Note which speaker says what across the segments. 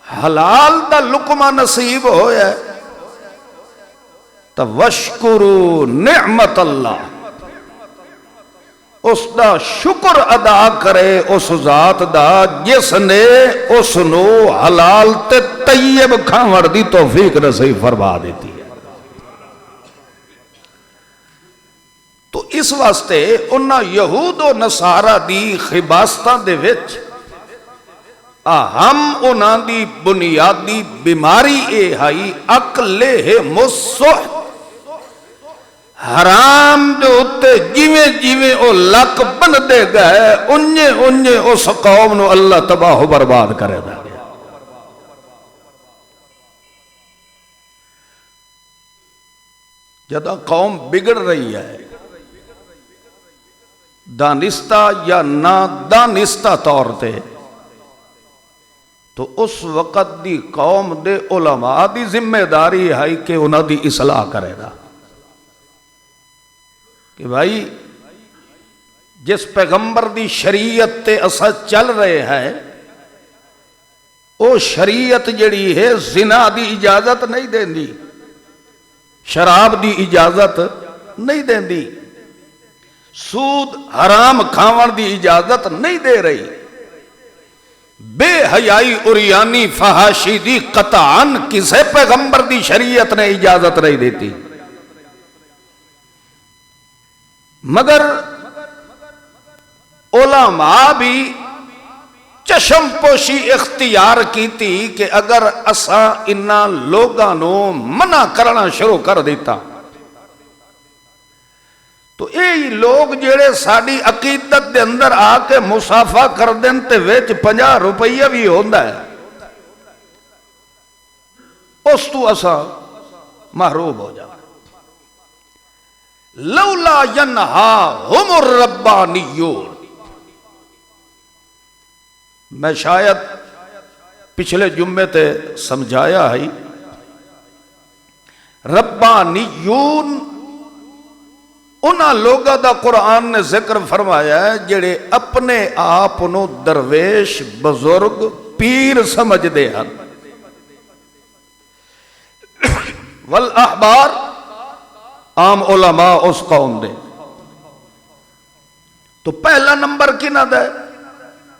Speaker 1: حلال دا لقمہ نصیب ہویا تو وشکرو نعمت اللہ، اس دا شکر ادا کرے اس ذات دا جس نے اس نو حلال تے طیب کھاوڑ دی توفیق نصیب فرما دیتی ہے۔ تو اس واسطے انہاں یہود و نصارہ دی خباستاں دے وچ ہم انہاں دی بنیادی بیماری اے ہائی اکلہ مسحت، حرام جو اتے جیویں جیویں او لک بن دے گئے انجے اس قوم نو اللہ تباہ و برباد کرے دا گیا۔ جدہ قوم بگڑ رہی ہے دانستہ یا نہ دانستہ طور تے، تو اس وقت دی قوم دے علماء دی ذمہ داری ہے کہ انہاں دی اصلاح کرے گا کہ بھائی جس پیغمبر دی شریعت تے اسا چل رہے ہیں او شریعت جڑی ہے زنا دی اجازت نہیں دین دی، شراب دی اجازت نہیں دین دی، سود حرام کھاون دی اجازت نہیں دے رہی، بے حیائی عریانی فحاشی دی قطعاً کسے پیغمبر دی شریعت نے اجازت نہیں دیتی، مگر علماء بھی چشم پوشی اختیار کی تھی کہ اگر اساں انہاں لوگاں نو منع کرنا شروع کر دیتا تو یہ لوگ جڑے ساڑی عقیدت دے اندر آ کے مسافہ کر دیں تے ویچ 50 روپیہ بھی ہوندہ ہے، اس تو اسا محروب ہو جا۔ لولا ینہاہم الربانیون، میں شاید پچھلے جمعے تے سمجھایا ہے، ربانیون انہاں لوگاں دا قرآن نے ذکر فرمایا ہے جڑے اپنے آپ نو درویش بزرگ پیر سمجھ دے ہیں، والاحبار عام علماء اس قوم دے۔ تو پہلا نمبر کی نہ دے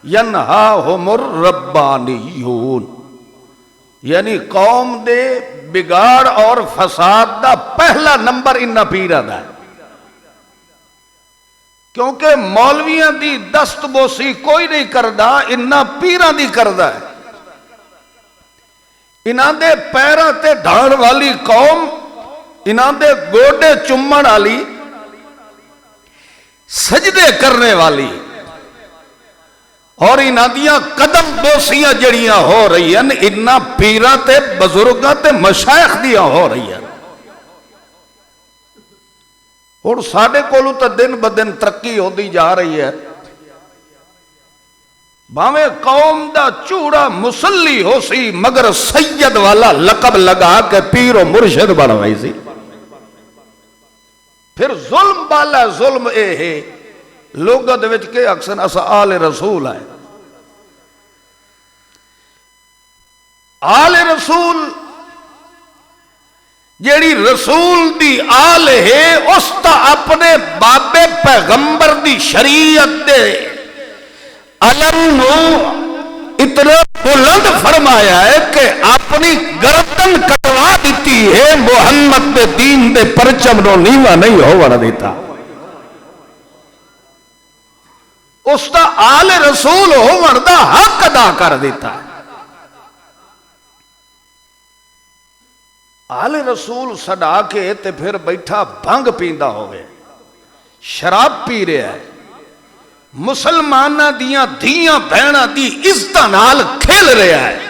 Speaker 1: ینہاہم الربانیون، یعنی قوم دے بگاڑ اور فساد دا پہلا نمبر انہا پیرہ دا ہے، کیونکہ مولویاں دی دست بوسی کوئی نہیں کردہ، انہا پیرہ دی کردہ ہے۔ انہاں دے پیرہ تے ڈھان والی قوم، انہاں دے گوڑے چمڑ والی، سجدے کرنے والی، اور انہاں دیاں قدم بوسیاں جڑیاں ہو رہی ہیں انہاں پیرہ تے بزرگاں تے مشائخ دیاں ہو رہی ہیں۔ اور ساڑھے کولو تا دن بدن ترقی ہو دی جا رہی ہے، باویں قوم دا چوڑا مسلی ہو سی مگر سید والا لقب لگا کے پیر و مرشد بڑھوائی سی۔ پھر ظلم بالا ظلم اے ہے لوگاں دے وچ کے اکثر اسا آل رسول آئے، آل رسول جیڑی رسول دی آل ہے اس تا اپنے بابے پیغمبر دی شریعت دے علم نو اتنا بلند فرمایا ہے کہ اپنی گردن کٹوا دیتی ہے، محمد دے دین دے پرچم نو نیوا نہیں ہو دیتا، اس دا آل رسول ہو وردہ حق ادا کر دیتا ہے۔ آل رسول سڑا کے تے پھر بیٹھا بھنگ پیندہ ہوئے، شراب پی رہے ہے، مسلمانہ دیاں دھیاں بہنہ دی عزتہ نال کھیل رہے ہے۔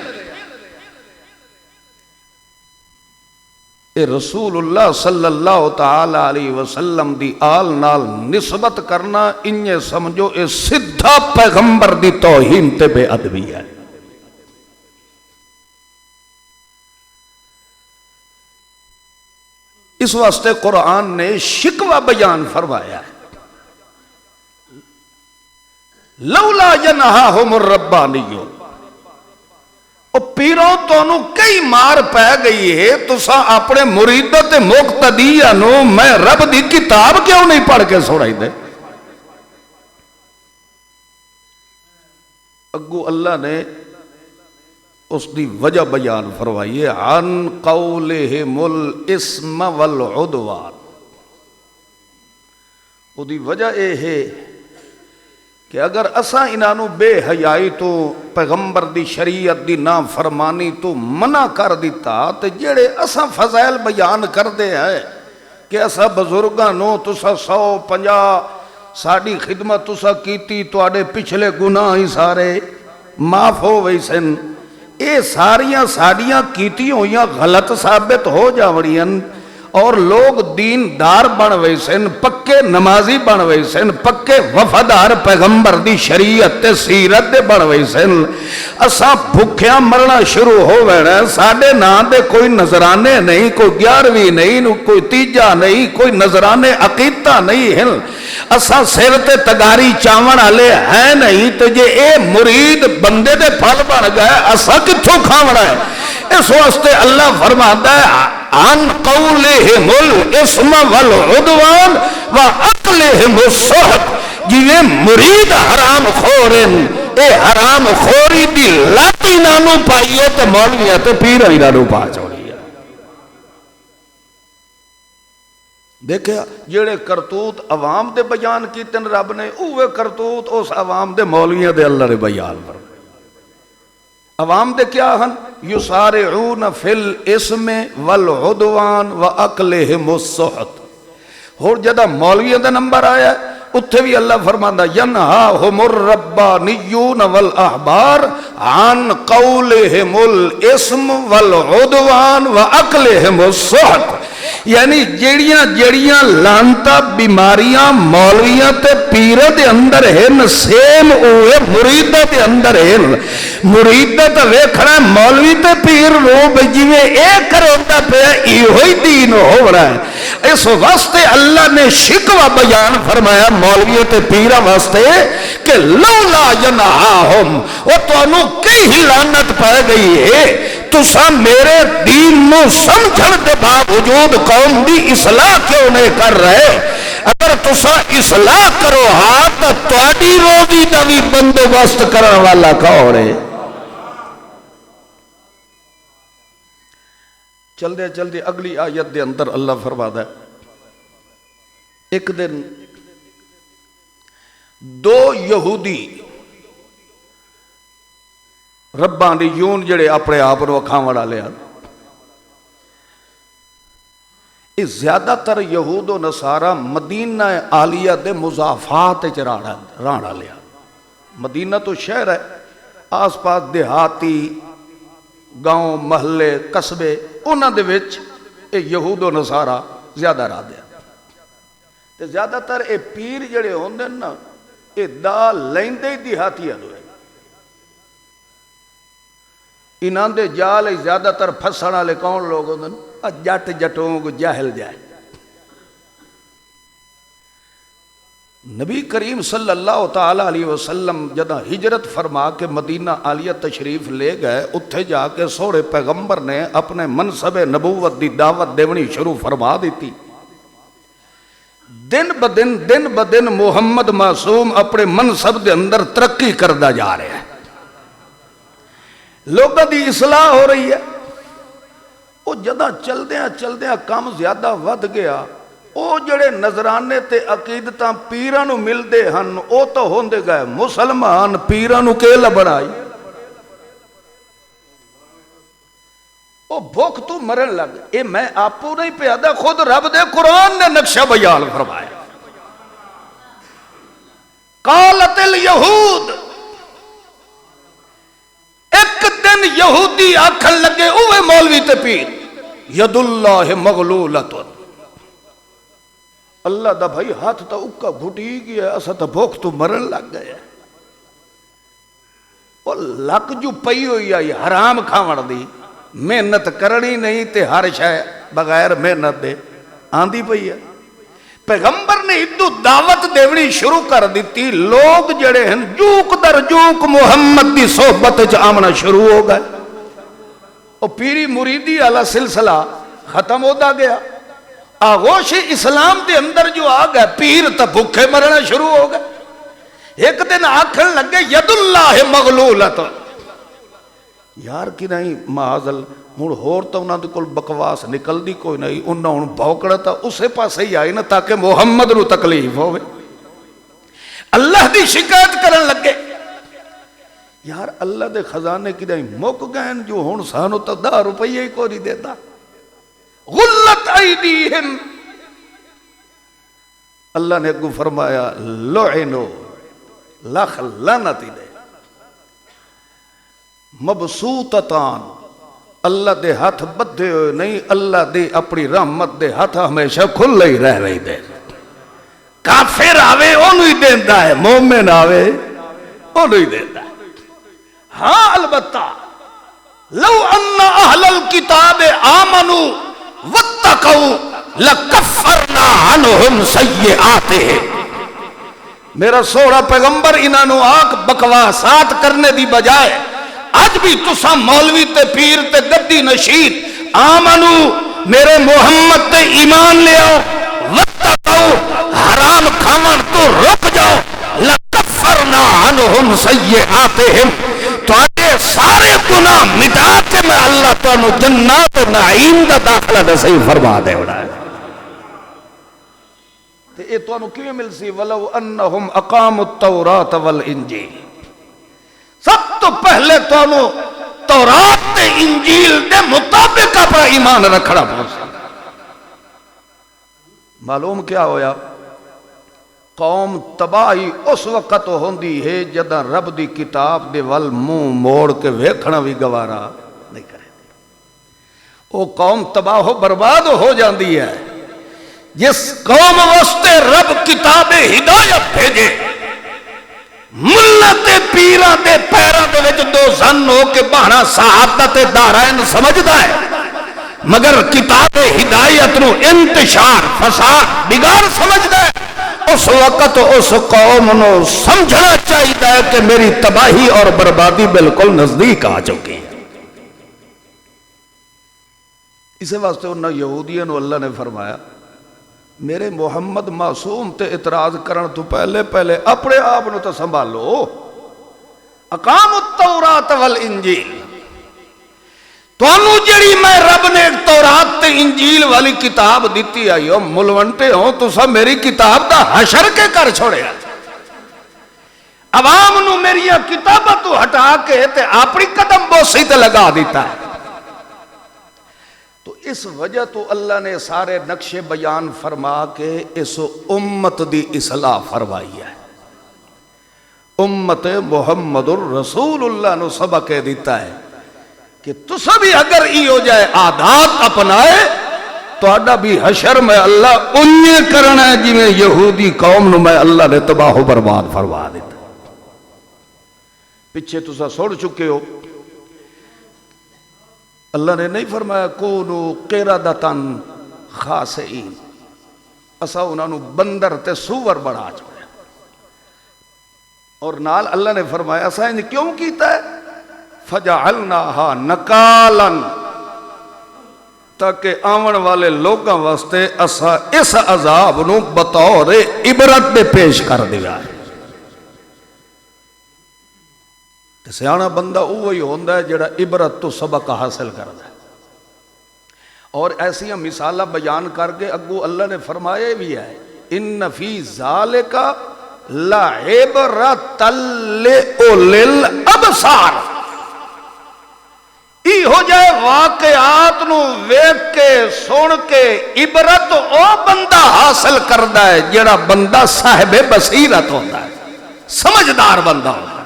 Speaker 1: اے رسول اللہ صلی اللہ تعالی علیہ وسلم دی آل نال نسبت کرنا انہیں سمجھو اے سدھا پیغمبر دی توہین تے بے ادبی ہے۔ اس واسطے قرآن نے شکوہ بیان فرمایا ہے، لولا ینہاہم الربانیون، پیروں تانوں کئی مار پہ گئی ہے، تساں اپنے مریداں تے مقتدیاں نو میں رب دی کتاب کیوں نہیں پڑھ کے سنائی دے؟ اگو اللہ نے اس دی وجہ بیان فرمائی ہے، عن قولہم الاسم والعدوان۔ وہ دی وجہ اے ہے کہ اگر اساں انہوں بے حیائی تو پیغمبر دی شریعت دی نافرمانی تو منع کر دیتا تے جڑے اساں فضائل بیان کر دے ہیں کہ اساں بزرگاں نو تسا 150 ساڑی خدمت تسا کیتی تو آڑے پچھلے گناہ ہی سارے معاف ہو ویسن، اے ساریاں ساڑیاں کیتی ہویاں غلط ثابت ہو جاوڑیاں اور لوگ دیندار بن ویسن، پکے نمازی بن ویسن، پکے وفادار پیغمبر دی شریعت تے سیرت دے بن ویسن، اساں بھکیاں مرنا شروع ہو وینا، ساڑے نام دے کوئی نظرانے نہیں، کوئی 11ویں نہیں، کوئی تیجا نہیں، کوئی نظرانے عقیدہ نہیں ہیں، اساں سر تے تگاری چاون والے ہیں نہیں، تو جے اے مرید بندے دے پھل بن گئے اساں کتھوں کھاونا ہے؟ اس واسطے اللہ فرماتا ہے عن قولہم الاسم والعدوان واکلہم السحت، جیویں مرید حرام خورن، اے حرام خوری دی لاتی نانو پائیے تے مولویاں تے پیرہ ہی نانو پا چوڑی ہے۔ دیکھیں جڑے کرتوت عوام دے بیان کیتن رب نے، اوہ کرتوت اس عوام دے مولویاں دے اللہ نے بیان پر۔ عوام دے کیا ہن؟ یسارعون فی الاسم والعدوان واکلہم السحت۔ اور جدہ مولویوں دا نمبر آیا اتھے بھی اللہ فرماندہ ینہاہم الربانیون والاحبار عن قولہم الاسم والعدوان واکلہم السحت، یعنی جڑیاں لانتا بیماریاں مولویاں تے پیرہ دے اندر ہیں سیم اوے مریدہ دے اندر ہیں۔ مریدہ تے ویکھنا مولوی تے پیر رو جیویں ایک کروندہ پہ ایہوئی دین ہو رہا ہے۔ اس واسطے اللہ نے شکوہ بیان فرمایا مولوی تے پیرہ واسطے کہ لولا ینہاہم، وہ تو انہوں کئی لعنت پہ گئی ہے، تسا میرے دین نو سمجھن دے باوجود قوم دی اصلاح کیوں نہیں کر رہے؟ اگر تسا اصلاح کرو ہاں تو تواڈی روزی دا بھی بندوبست کرن والا کون ہے؟ چل دے اگلی آیت دے اندر اللہ فرماتا ہے ایک دن دو یہودی ربانیون جڑے اپنے آپ نو اکھاون والے ہیں، اس زیادہ تر یہود و نصارہ مدینہ عالیہ دے مضافات رانا لیا۔ مدینہ تو شہر ہے، آس پاس دیہاتی گاؤں محلے قصبے انہاں دے وچ اے یہود و نصارہ زیادہ رہ دیا تے زیادہ تر اے پیر جڑے ہوندے نا اے دا لیندے دیہاتی ہوئے، انہاں دے جال زیادہ تر پھسن والے کون لوگ ہوندے نا؟ جٹ جٹونگ جاہل جائے۔ نبی کریم صلی اللہ تعالیٰ علیہ وسلم جدہ ہجرت فرما کے مدینہ عالیہ تشریف لے گئے، اتھے جا کے سوڑے پیغمبر نے اپنے منصب نبوت دی دعوت دیونی شروع فرما دیتی۔ دن بدن محمد معصوم اپنے منصب دے اندر ترقی کردہ جا رہے ہیں، لوگوں دی اصلاح ہو رہی ہے۔ وہ جدہ چلدیاں کام زیادہ ود گیا، وہ جڑے نظرانے تے عقیدتاں پیرانو مل دے ہن او تو ہوندے گئے مسلمان، پیرانو کے لبڑائی او بھوک تو مرن لگ۔ اے میں آپو نہیں پیادا، خود رب دے قرآن نے نقشہ بیان فرمایا۔ قالت الیہود، ایک دن یہودی آکھن لگے اوے مولوی تے پیر، ید اللہ مغلولت، اللہ دا بھائی ہاتھ تا اکا گھٹی گیا، اسا تا بھوک تو مرن لگ گیا۔ وہ لک جو پئی ہوئی آئی حرام کھاون دی، محنت کرنی نہیں تے ہر شے بغیر محنت دے آندھی پئی ہے۔ پیغمبر نے ادو دعوت دیونی شروع کر دیتی، لوگ جڑے ہیں جوک در جوک محمد دی صحبت آمنا شروع ہو گئے۔ وہ پیری مریدی والا سلسلہ ختم ہوتا گیا. آغوش اسلام دے اندر جو آ گئے پیر تو بھوکے مرنا شروع ہو گئے. ایک دن آکھن لگے ید اللہ مغلولت. یار کی نہیں معاذل ہوں ہور تو انہوں نے کل بکواس نکل دی کوئی نہیں. انہوں نے بھوکڑا تھا اسے پاسے ہی آئی نا تاکہ محمد نو تکلیف ہوئے. اللہ دی شکایت کرن لگے. یار اللہ دے خزانے کی نہیں مک گئے جو ہوں سانو تو 10 روپیہ ہی کوئی نہیں دیتا. غلت ایدیہم. اللہ نے اگو فرمایا لعنو لخ لعنتی دے مبسوطتان. اللہ دے ہاتھ بدھے ہوئے نہیں, اللہ دے اپنی رحمت دے ہاتھ ہمیشہ کھلے ہی رہ رہی دے. کافر آوے انہوں ہی دیندہ ہے, مومن آوے انہوں ہی دیندہ ہے. ہاں البتہ لو ان اہل الکتاب آمنوا واتقوا لکفرنا عنہم سیئاتہم. میرا سوڑا پیغمبر انہوں آنکھ بکواسات کرنے دی بجائے آج بھی تسا مولوی تے پیر تے گدی نشید آمنو میرے محمد تے ایمان لے آؤ, واتقوا حرام کھاون تو رک جاؤ, لکفرنا عنہم سیئاتہم. تو آجے سارے گناہ مٹا کے میں اللہ تعالیٰ جنات و نعیم دا داخلہ دے صحیح فرما دے ہونا ہے. تو یہ تو انہوں کیوں مل سی وَلَوْ أَنَّهُمْ أَقَامُوا التَّوْرَاةَ وَالْإِنْجِيلِ. سب تو پہلے تو انہوں تورات تے انجیل دے مطابق اپنا ایمان رکھنا پہنچا. معلوم کیا ہویا قوم تباہی اس وقت ہوندی ہے جدہ رب دی کتاب دے ول منہ موڑ کے ویکھنا بھی گوارا نہیں کرے. وہ قوم تباہ و برباد ہو جاندی ہے جس قوم واسطے رب کتاب ہدایت بھیجے. ملت پیران دے پیران دے وچ دو زن ہو کے بہنا سعادت دارائن سمجھدا ہے, مگر کتاب ہدایت نو انتشار فساد بگاڑ سمجھدا ہے. اس وقت اس قوم نو سمجھنا چاہیے کہ میری تباہی اور بربادی بالکل نزدیک آ چکی ہے. اسے واسطے انہوں یہودیوں نو اللہ نے فرمایا میرے محمد معصوم تے اعتراض کرن تو پہلے اپنے آپ نو تو سنبھالو. اقام التوراۃ والانجیل. تو انہوں جڑی میں رب نے تورات تے انجیل والی کتاب دیتی آئی ہو ملونٹے ہوں تو سب میری کتاب دا حشر کے کر چھوڑے. عوام نو میری کتابہ تو ہٹا کے تے اپنی قدم بوسی تے لگا دیتا ہے. تو اس وجہ تو اللہ نے سارے نقش بیان فرما کے اس امت دی اصلاح فرمائی ہے. امت محمد الرسول اللہ نو سبق دیتا ہے کہ تسا بھی اگر ای ہو جائے عادات اپنائے تو آڈا بھی حشر میں اللہ انہیں کرنا ہے جی میں یہودی قوم نو میں اللہ نے تباہ و برباد فرما دیتا. پچھے تسا سوڑ چکے ہو, اللہ نے نہیں فرمایا کونو قردتن خاسئین. اسا انہوں بندر تے سور بڑھا چکے اور نال اللہ نے فرمایا اسا انہیں کیوں کیتا ہے فجعلناہا نکالن تاکہ آون والے لوگاں واسطے اسا اس عذاب نو بطور عبرت دے پیش کر دیا ہے. سیانا بندہ وہی ہوندہ ہے جڑا عبرت تو سبق حاصل کرتا ہے. اور ایسی مثالہ بیان کر کے اگو اللہ نے فرمایا بھی ہے ان فی ذالک لعبرۃ لأولی الابصار. ای ہو جائے واقعات نو ویکھ کے سن کے عبرت او بندہ حاصل کردا ہے جڑا بندہ صاحب بصیرت ہوتا ہے, سمجھدار بندہ ہوتا ہے.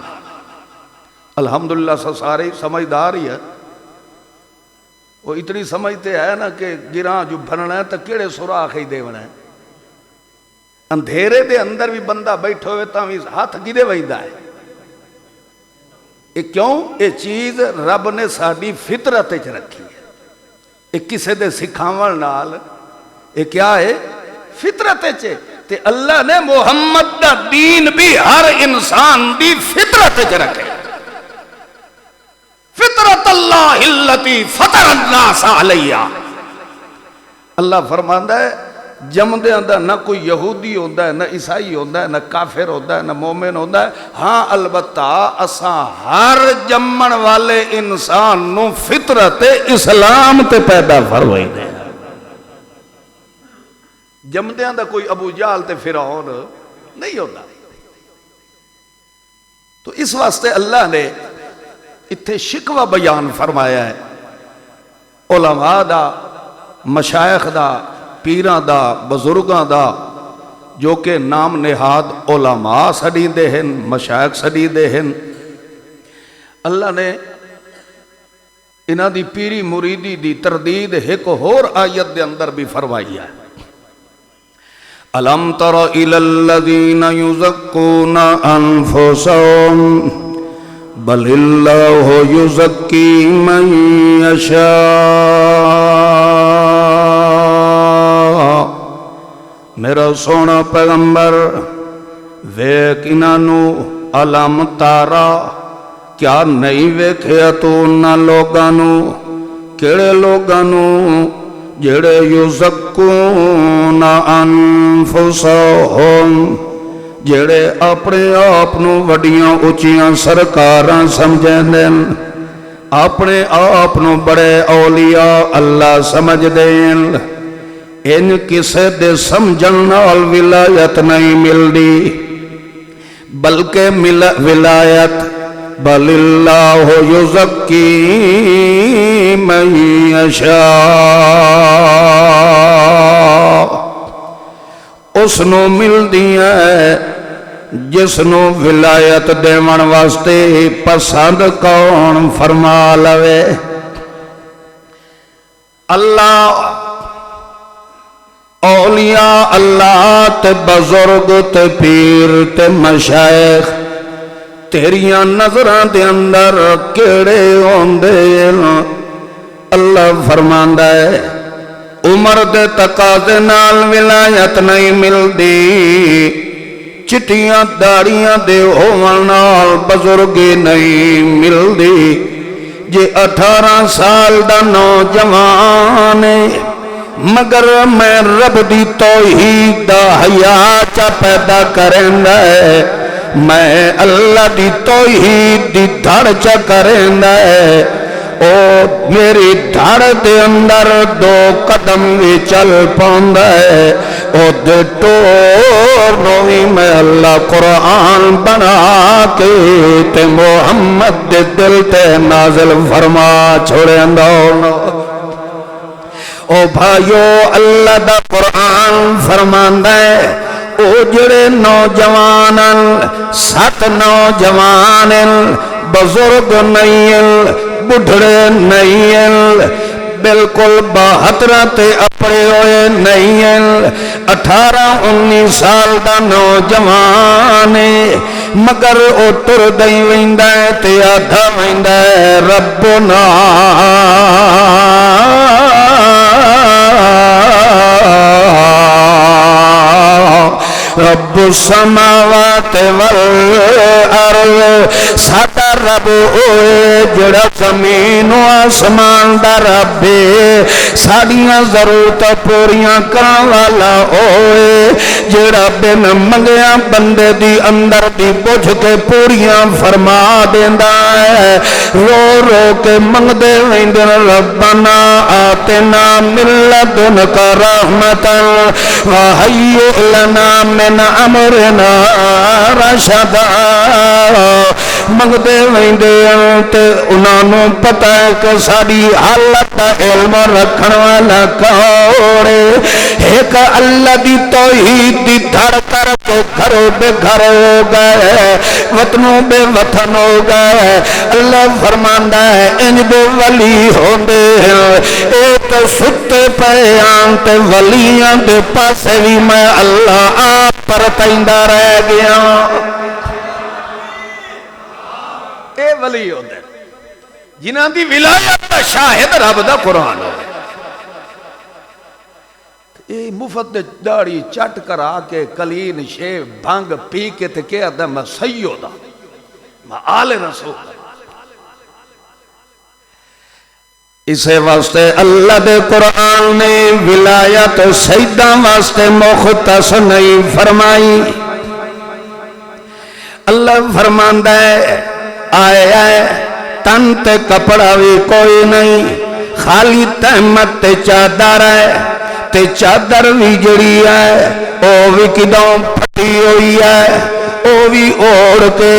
Speaker 1: الحمدللہ سارے سمجھدار ہی ہے. وہ اتنی سمجھتے ہیں نا کہ گراں جو بھرنا ہے تو کیڑے سوراخ ہی دیونا ہے. اندھیرے دے اندر بھی بندہ بیٹھے ہوئے تا بھی ہاتھ گدے وہیندہ ہے. یہ کیوں؟ یہ چیز رب نے ساڑی فطرت چ رکھی ہے. یہ کسے دے سکھاون نال یہ کیا ہے فطرت چ. تے اللہ نے محمد دا دین بھی ہر انسان دی فطرت چ رکھے. فطرت اللہ التی فطر الناس علیہا۔ اللہ فرماندا ہے جمدیاں دا نہ کوئی یہودی ہوتا ہے، نہ عیسائی ہوتا ہے، نہ کافر ہوتا ہے، نہ مومن ہوتا ہے، ہاں البتہ اساں ہر جمن والے انسان نو فطرت اسلام تے پیدا فرمائی دے۔ جمدیاں دا کوئی ابو جہل تے فرعون نہیں ہوتا۔ تو اس واسطے اللہ نے اتھے شکوہ بیان فرمایا ہے علماء دا، مشائخ دا، پیران دا، بزرگاں دا، جو کہ نام نہاد علماء سڑی دے ہیں، مشائخ سڑی دے ہیں۔ اللہ نے انہاں دی پیری مریدی دی تردید ایک اور آیت دے اندر بھی فرمائی ہے۔ أَلَمْ تَرَ إِلَى الَّذِينَ يُزَكُّونَ أَنفُسَهُمْ بَلِ اللَّهُ يُزَكِّي مَن يَشَاءُ۔ میرا سونا پیغمبر ویکھ انہاں علم تارا، کیا نہیں ویکھیا تو انہاں لوگاں نو، کیڑے لوگاں نو جڑے یزکون انفسہم، جڑے اپنے آپ نو وڈیاں اچیاں سرکاراں سمجھیں دیں، اپنے آپ نو بڑے اولیاء اللہ سمجھ دیں۔ ان کسے دے سمجھن نال ولایت نہیں ملدی، بلکہ ولایت بل اللہ یزکی من یشاء، اس نو ملدی ہے جس نو ولایت دیون واسطے پسند کون فرما لوے۔ اللہ اولیاء اللہ تے بزرگ تے پیر تے مشائخ تیریاں نظران دے اندر کیڑے ہوندے، اللہ فرماندا ہے عمر دے تقاضے نال ولایت نہیں ملدی، چٹیاں داڑیاں دے ہون نال بزرگی نہیں ملدی۔ جے 18 سال دا نوجوان مگر میں رب دی توحید دا حیا چا پیدا کریندا ہے، میں اللہ دی توحید دی دھڑ چا کریندا ہے، او میری دھڑ دے اندر 2 قدم بھی چل پوندا ہے، او دے ٹور نو بھی میں اللہ قرآن بنا کے تے محمد دے دل تے نازل فرما چھوڑیندا۔ او بھائیو اللہ دا قرآن فرماندا ہے او جڑے نوجوان 7 نوجوان بزرگ نہیں بڑھڑے نہیں، بالکل 72 تے اپڑے ہوئے نہیں، 18-19 سال دا نوجوان مگر او تر دئی ویندا ہے تے آدھا ویندا ہے ربنا رب السماوات والارض، ساڈا رب ہوئے جڑا زمین و آسمان دا رب ہے، ساڈیاں ضرورت پوریاں کرن والا ہوئے، جڑا بن منگیاں بندے دی اندر دی بجھ کے پوریاں فرما دیندا ہے، رو رو کے منگدے ویندے ربنا آتنا من لدنک رحمتا وہیئ لنا من امرنا رشدا، منگدے ویندے تے انہاں نوں پتہ ہے کہ ساڈی حالت دا علم رکھن والا کون ہے، ایک اللہ دی توحید دی دھڑ کر کے گھروں بے گھر ہو گئے، وطنوں بے وطن ہو گئے۔ اللہ فرماندا ہے انج دے ولی ہوندے اے تے ستے پے آن تے ولیاں دے پاسے بھی میں اللہ آپ پر تیندا رہ گیا۔ اے ولی ہوندے جنہاں دی ولایت دا شاہد رب دا قرآن ہے۔ اے مفت داڑھی چٹ کرا کے کلین شیو بھنگ پی کے تے کہہ میں سیدہ میں آل رسول، میں رب دا ولی ہوندے جنہاں دی ولایت دا شاہد رب دا قرآن ہے۔ اے مفت داڑھی چٹ کرا کے کلین شیو بھنگ پی کے تے کہہ میں سیدہ میں آل رسول، میں رب دا ولی ہوندے جنہاں دی ولایت دا شاہد رب دا قرآن ہے۔ اسے واسطے اللہ دے قرآن نے ولایت سیداں واسطے مختص نہیں فرمائی۔ اللہ فرماندا ہے آئے آئے تن تے کپڑا بھی کوئی نہیں، خالی تہمت تے چادر ہے، تے چادر بھی جڑی ہے او بھی کدوں پھٹی ہوئی ہے، او بھی اوڑ کے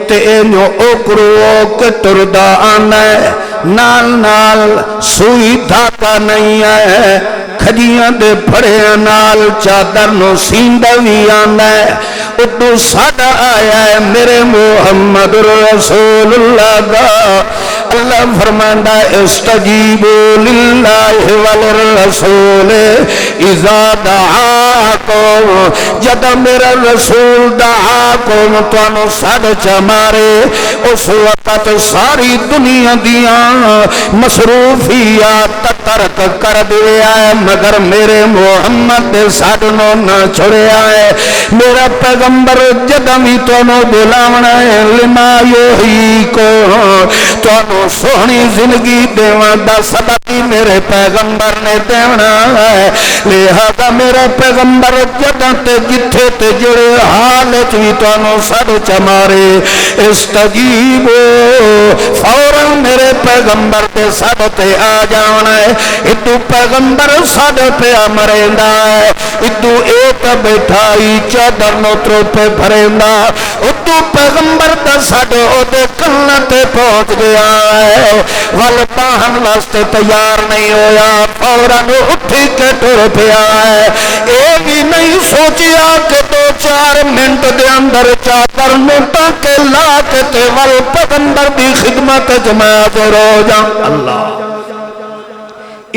Speaker 1: تے اینو اوکرو کے تردا آنا ہے، نال نال سوئی دھاگا نہیں ہے، کھجیاں دے پھڑے نال چادر نو سیندا بھی آنا ہے۔ اتو ساڈا آیا ہے میرے محمد رسول اللہ دا۔ اللہ فرماندا استجیبوا للہ وللرسول اذا دعاکم، جد میرا رسول دعاکم تانوں سد چمارے، اس وقت ساری دنیا دیاں مصروفیات ترک کر دیا ہے، مگر میرے محمد دے سڈنوں نہ چھڑیا ہے۔ میرا پیغمبر جدوں بھی تانوں بلاونا ہے لما یحییکم، تانوں سونی زندگی دیوان دا سبق ہی میرے پیغمبر نے دیونا ہے۔ لہذا میرا پیغمبر جدوں تے جتھے تے جڑے حالت بھی تانوں سد چمارے استجیبو، فوراً میرے پیغمبر تے سد تے آ جانا ہے۔ ادو پیغمبر سد پہ مریندا ہے، ادو ایک بیٹھائی چادر نو تروپے بھریندا، ادو پیغمبر دا سد او دے کلن تے پہنچ گیا ہے، ول پاہن واسطے تیار نہیں ہویا، فوراً اٹھی کے ٹر پیا ہے۔ اے بھی نہیں سوچیا کہ 2-4 منٹ دے اندر چادر نوٹا کے لا کے تے ول پیغمبر دی خدمت جماعت رو جا۔ اللہ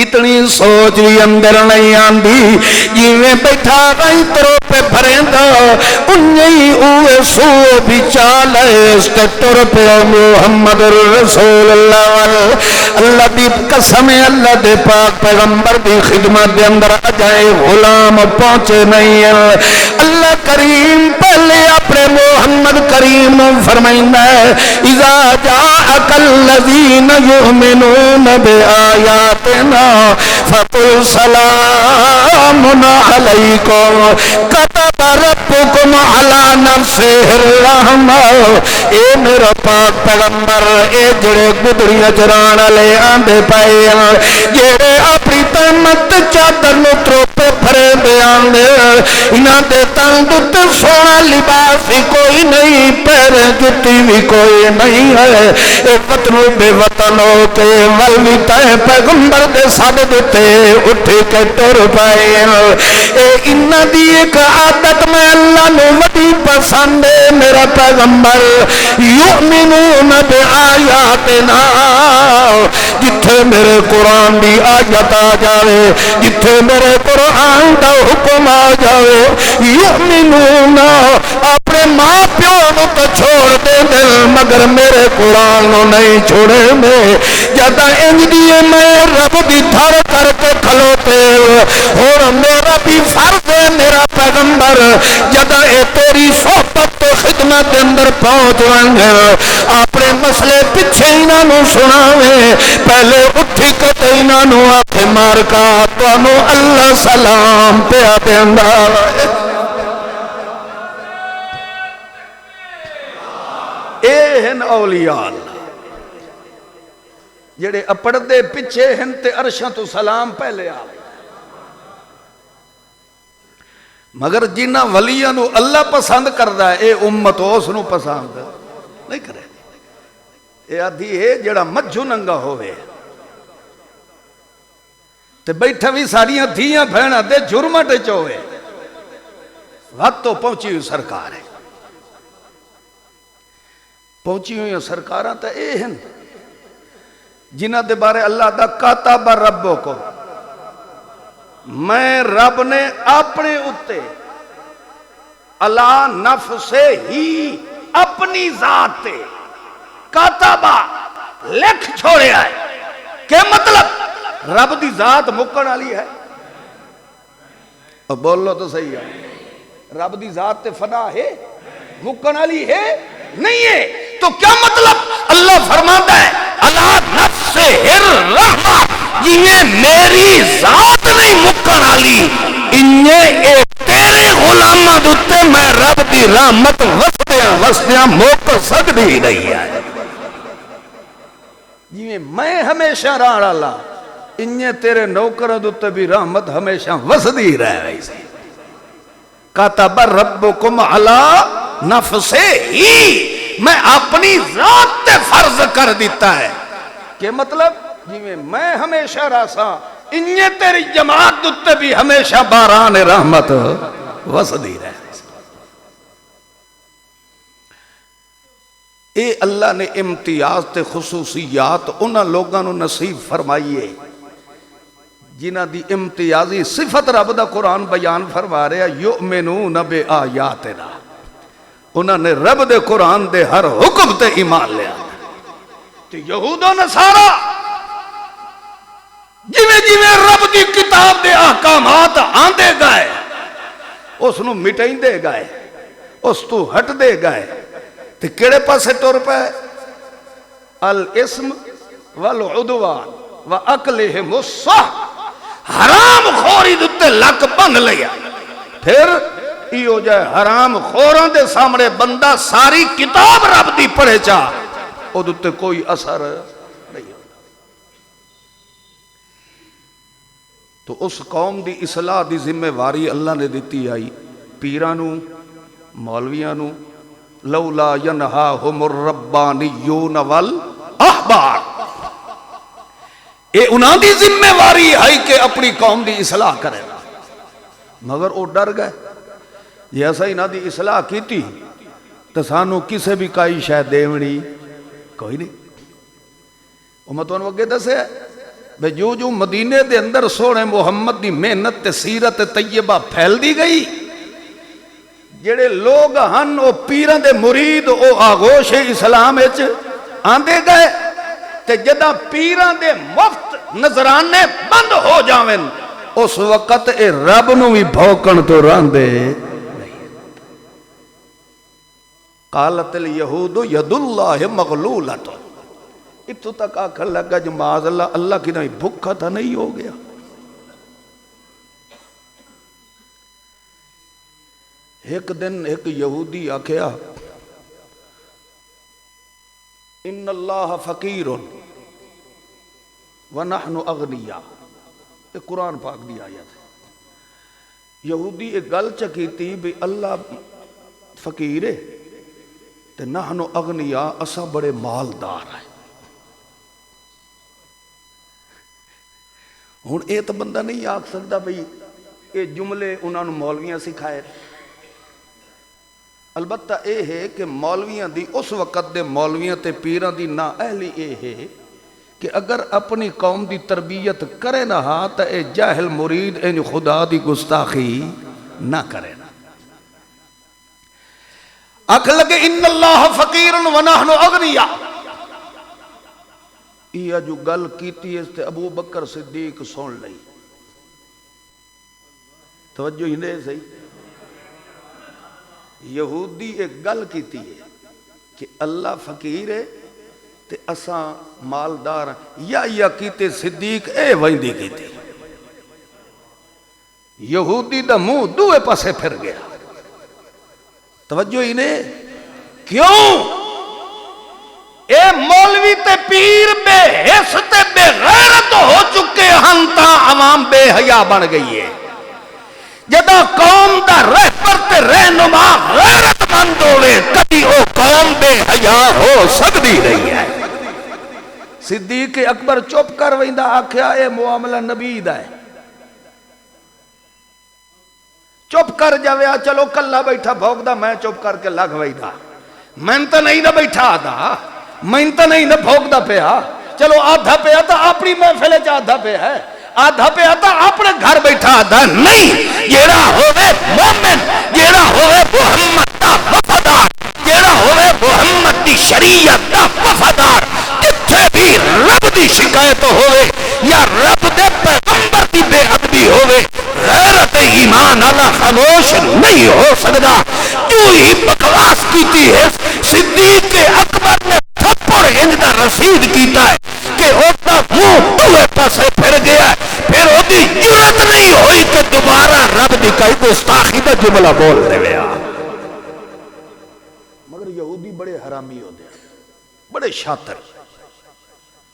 Speaker 1: اتنی سوچ بھی اندر نہیں آندی، جیویں بیٹھا گئی ترو پہ بھریندا انہی اوے سو بھی چالے استے تر پہ محمد رسول اللہ۔ اللہ دی قسم اللہ دے پاک پیغمبر دی خدمت دے اندر اجائے غلام پہنچے نہیں ہیں۔ اللہ کریم پہلے اپنے محمد کریم فرمائندا ہے اذا جاءک الذین یؤمنون بآیاتنا فقل سلام علیکم کتب ربکم علی نفسہ الرحمہ۔ اے میرا پاک پیغمبر، اے جڑے گدڑیاں چران والے آندے پئے جڑے اپنی تہمت چادر نو تروپے بھرے دے آندے، انہاں دے تن تے سونا لباس بھی کوئی نہیں، پیر جتی بھی کوئی نہیں ہے، اے وطن بے وطن ہو کے ولوی تے پیغمبر دے سد دیتے اٹھ کے ٹر پائے۔ اے انہاں دی ایک عادت میں اللہ نے وڈی پسند ہے، میرا پیغمبر یؤمنون بآیاتنا، جتھے میرے قرآن دی آیت آ جاوے، جتھے میرے قرآن دا حکم آ جاوے، یؤمنون اپنے ماں پیو نو تو چھوڑ دے دل مگر میرے قرآن نو نہیں چھوڑے میں۔ جدا انج دیے میں رب دی دھر کر کے کھلوتے اور میرا بھی فرض ہے میرا پیغمبر جدا اے تیری صحبت تو خدمت اندر پہنچ گے اپنے مسئلے پیچھے انہاں نو سناوے، پہلے اٹھی کے انہاں نو آکھے مار کا تانوں اللہ سلام پیا دیندا۔ اے ہن اولیاء جڑے اپڑ دے پیچھے ہن تے عرشاں تو سلام پہلے آ، مگر جنہ ولیاں نو اللہ پسند کردا ہے اے امت اس نو پسند نہیں کرے۔ اے آدھی ہے جڑا مجھو ننگا ہوئے تے بیٹھا بھی ساریاں دھیاں بھینا دے جرمٹے چوئے، وقت تو پہنچی ہوئی سرکار ہے، پہنچی ہوئی سرکاراں تے اے ہن جنہ دے بارے اللہ دا کاتب ربکم، میں رب نے اپنے اتے اللہ نفسے ہی اپنی ذات تے کاتبہ لکھ چھوڑے آئے۔ کہ مطلب رب دی ذات مکن والی ہے؟ اب بول لو تو صحیح ہے، رب دی ذات تے فنا ہے مکن والی ہے نہیں ہے، تو کیا مطلب؟ اللہ فرماتا ہے اللہ نفس الرحمہ جویں میری ذات نہیں مکن والی انہیں اے تیرے غلاماں دے میں رب دی رحمت وسدیاں مک سکدی نہیں ہے جویں میں ہمیشہ رہن والا انہیں تیرے نوکراں دے بھی رحمت ہمیشہ وسدی رہ رہی سی کاتب ربکم علی نفسہ ہی میں اپنی ذات تے فرض کر دیتا ہے کہ مطلب جویں میں ہمیشہ راسا انہیں تیری جماعت دے بھی ہمیشہ باران رحمت وسدی رہ اے اللہ نے امتیاز تے خصوصیات انہاں لوگاں نو نصیب فرمائیے جنہ دی امتیازی صفت رب دا قرآن بیان فرما رہا یؤمنون بآیاتنا انہاں نے رب دے قرآن دے ہر حکم تے ایمان لیا تو یہود و نصارہ جویں رب دی کتاب دے احکامات آندے گئے اس نو مٹائیں دے گئے اس تو ہٹ دے گئے تو کیڑے پاسے ٹر پے الاسم والعدوان واکلہم السحت حرام خوری دتے لک بن لیا پھر ایو جائے حرام خوراں دے سامنے بندہ ساری کتاب رب دی پڑھے چاہ او دتے کوئی اثر نہیں ہوتا تو اس قوم دی اصلاح دی ذمہ واری اللہ نے دیتی آئی پیرانو مولویانو لولا ینہاہم الربانیون والاحبار اے انہاں دی ذمہ واری ہے کہ اپنی قوم دی اصلاح کرے مگر وہ ڈر گئے یہ ایسا ہی نہ دی اصلاح کی تھی تو سانو کسے بھی کائی شاید دیونی کوئی نہیں امتون وگے دسے بے جو مدینے دے اندر سونے محمد دی محنت تے سیرت طیبہ پھیل دی گئی جڑے لوگ ہن او پیران دے مرید او آغوش اسلام اچ آندے گئے تے جدہ پیران دے مفت نظرانے بند ہو جاویں اس وقت اے رب نو بھی بھوکن تو راندے قالت الیہود ید اللہ مغلولت اتو تک آکھر لگا جو معاذ اللہ اللہ کی نہیں بھکھا تھا نہیں ہو گیا ایک دن ایک یہودی آکھیا ان اللہ فقیر ونحن اغنیاء یہ قرآن پاک دی آیت ہے یہودی ایک گل چکیتی بھی اللہ فقیر ہے تے نحن اغنیاء اسا بڑے مالدار ہیں ہن اے تو بندہ نہیں آکھ سکتا بھئی اے جملے انہوں نے مولویاں سکھائے البتہ اے ہے کہ مولویاں دی اس وقت دے مولویاں تے پیران دی نا اہلی اے ہے کہ اگر اپنی قوم دی تربیت کرے نہ ہاں تا اے جاہل مرید ان خدا دی گستاخی نہ کرے نہ آکھ لگے ان اللہ فقیر ونحن اغنیاء یہ جو گل کیتی ہے تے ابو بکر صدیق سن لئی توجہ ہی نہیں صحیح یہودی ایک گل کیتی ہے کہ اللہ فقیر ہے تے اساں مالدار یا کیتے صدیق اے ویندی کیتی یہودی دا منہ دوے پاسے پھر گیا توجہ ہی نہیں کیوں اے مولوی تے پیر بے حس تے بے غیرت ہو چکے ہن تا عوام بے حیا بن گئی ہے جدا قوم دا رہبر تے رہنما غیرت مند ہوئے کبھی او قوم بے حیا ہو سکتی نہیں ہے صدیق اکبر چپ کر ویندا آکھیا اے معاملہ نبی دا ہے چپ کر جاویا چلو کلا بیٹھا بھوک دا میں چپ کر کے لگ ویندا میں تو نہیں نہ بیٹھا آدھا میں تو نہیں نہ بھوک دا پیا چلو آدھا پیا تو اپنی محفل چ آدھا پیا ہے آدھا پیا تو اپنے گھر بیٹھا آدھا نہیں جیڑا ہوئے مومن جیڑا ہوئے محمد دا وفادار جیڑا ہوئے محمد دی شریعت دا وفادار جتھے بھی رب دی شکایت ہوئے یا رب دے پیغمبر دی بے ادبی ہوئے غیرت ایمان اللہ خاموش نہیں ہو سکتا جو ہی بکواس کیتی ہے صدیق اکبر نے تھپڑ ہند دا رسید کیتا ہے کہ منہ دوے پاسے پھر گیا، پھر وہ دی جرت نہیں ہوئی کہ دوبارہ رب دی کئی گستاخی دا جملہ بول دے ویا۔ مگر یہودی بڑے حرامی ہوتے ہیں، بڑے شاطر،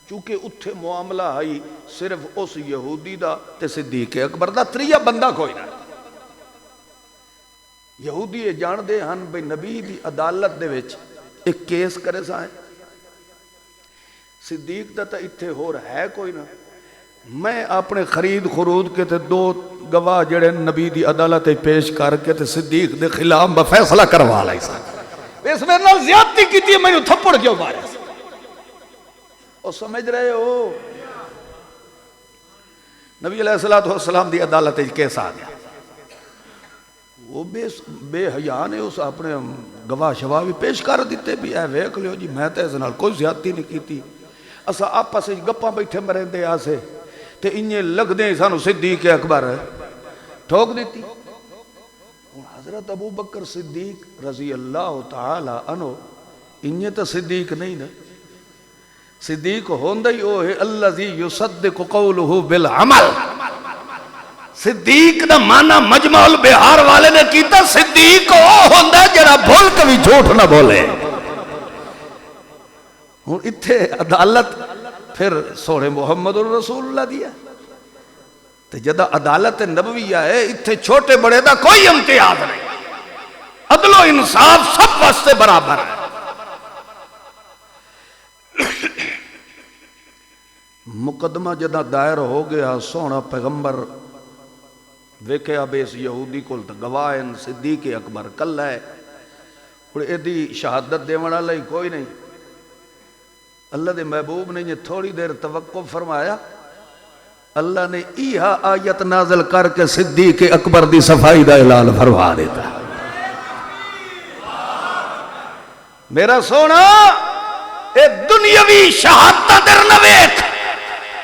Speaker 1: چونکہ اتھے معاملہ آئی صرف اس یہودی دا تے صدیق اکبر دا، تریہ بندہ کوئی نہ۔ یہودی یہ جان دے ہن بھئی نبی دی عدالت دے وچ ایک کیس کرے سائیں، صدیق دا تا اتھے ہو رہا ہے کوئی نہ، میں اپنے خرید خرود کے تے دو گواہ جڑے نبی دی عدالت پیش کر کے تے صدیق دے خلاف بفیصلہ کروا لائی سائیں، اس میں نال زیادتی کی تھی، میں تھپڑ کیوں مارے سائیں؟ اور سمجھ رہے ہو نبی علیہ السلام دی عدالت کیس آ گیا، وہ بے حیا نے اس اپنے گواہ شواہ بھی پیش کر دیتے بھی اے ویکھ لیو جی میں تے اس نال کوئی زیادتی نہیں کیتی، اسا آپس وچ گپاں بیٹھے مرندے آسے تے انہیں لگ دیں سانو صدیق اکبر ٹھوک دیتی۔ حضرت ابو بکر صدیق رضی اللہ تعالی عنہ انہیں تو صدیق نہیں نا، صدیق ہوندہ ہی وہ ہے الذی یصدق قولہ بالعمل۔ صدیق دا معنی مجمع البحار والے نے کیتا، صدیق وہ ہوندہ جڑا بھول کبھی جھوٹ نہ بولے۔ ہوں اتھے عدالت پھر سوڑے محمد الرسول اللہ دیا، تو جدہ عدالت نبویہ ہے اتھے چھوٹے بڑے دا کوئی امتیاز نہیں، عدل و انصاف سب واسطے برابر ہے۔ مقدمہ جدہ دائر ہو گیا، سونا پیغمبر ویکھے اب اس یہودی کول تا گواہن صدیق اکبر کل ہے، اور ایدی شہادت دے وڑا لئی کوئی نہیں۔ اللہ دے محبوب نے یہ تھوڑی دیر توقف فرمایا، اللہ نے ایہا آیت نازل کر کے صدیق اکبر دی صفائی دا اعلان فرما دیتا۔ میرا سونا اے دنیاوی شہادت در نویت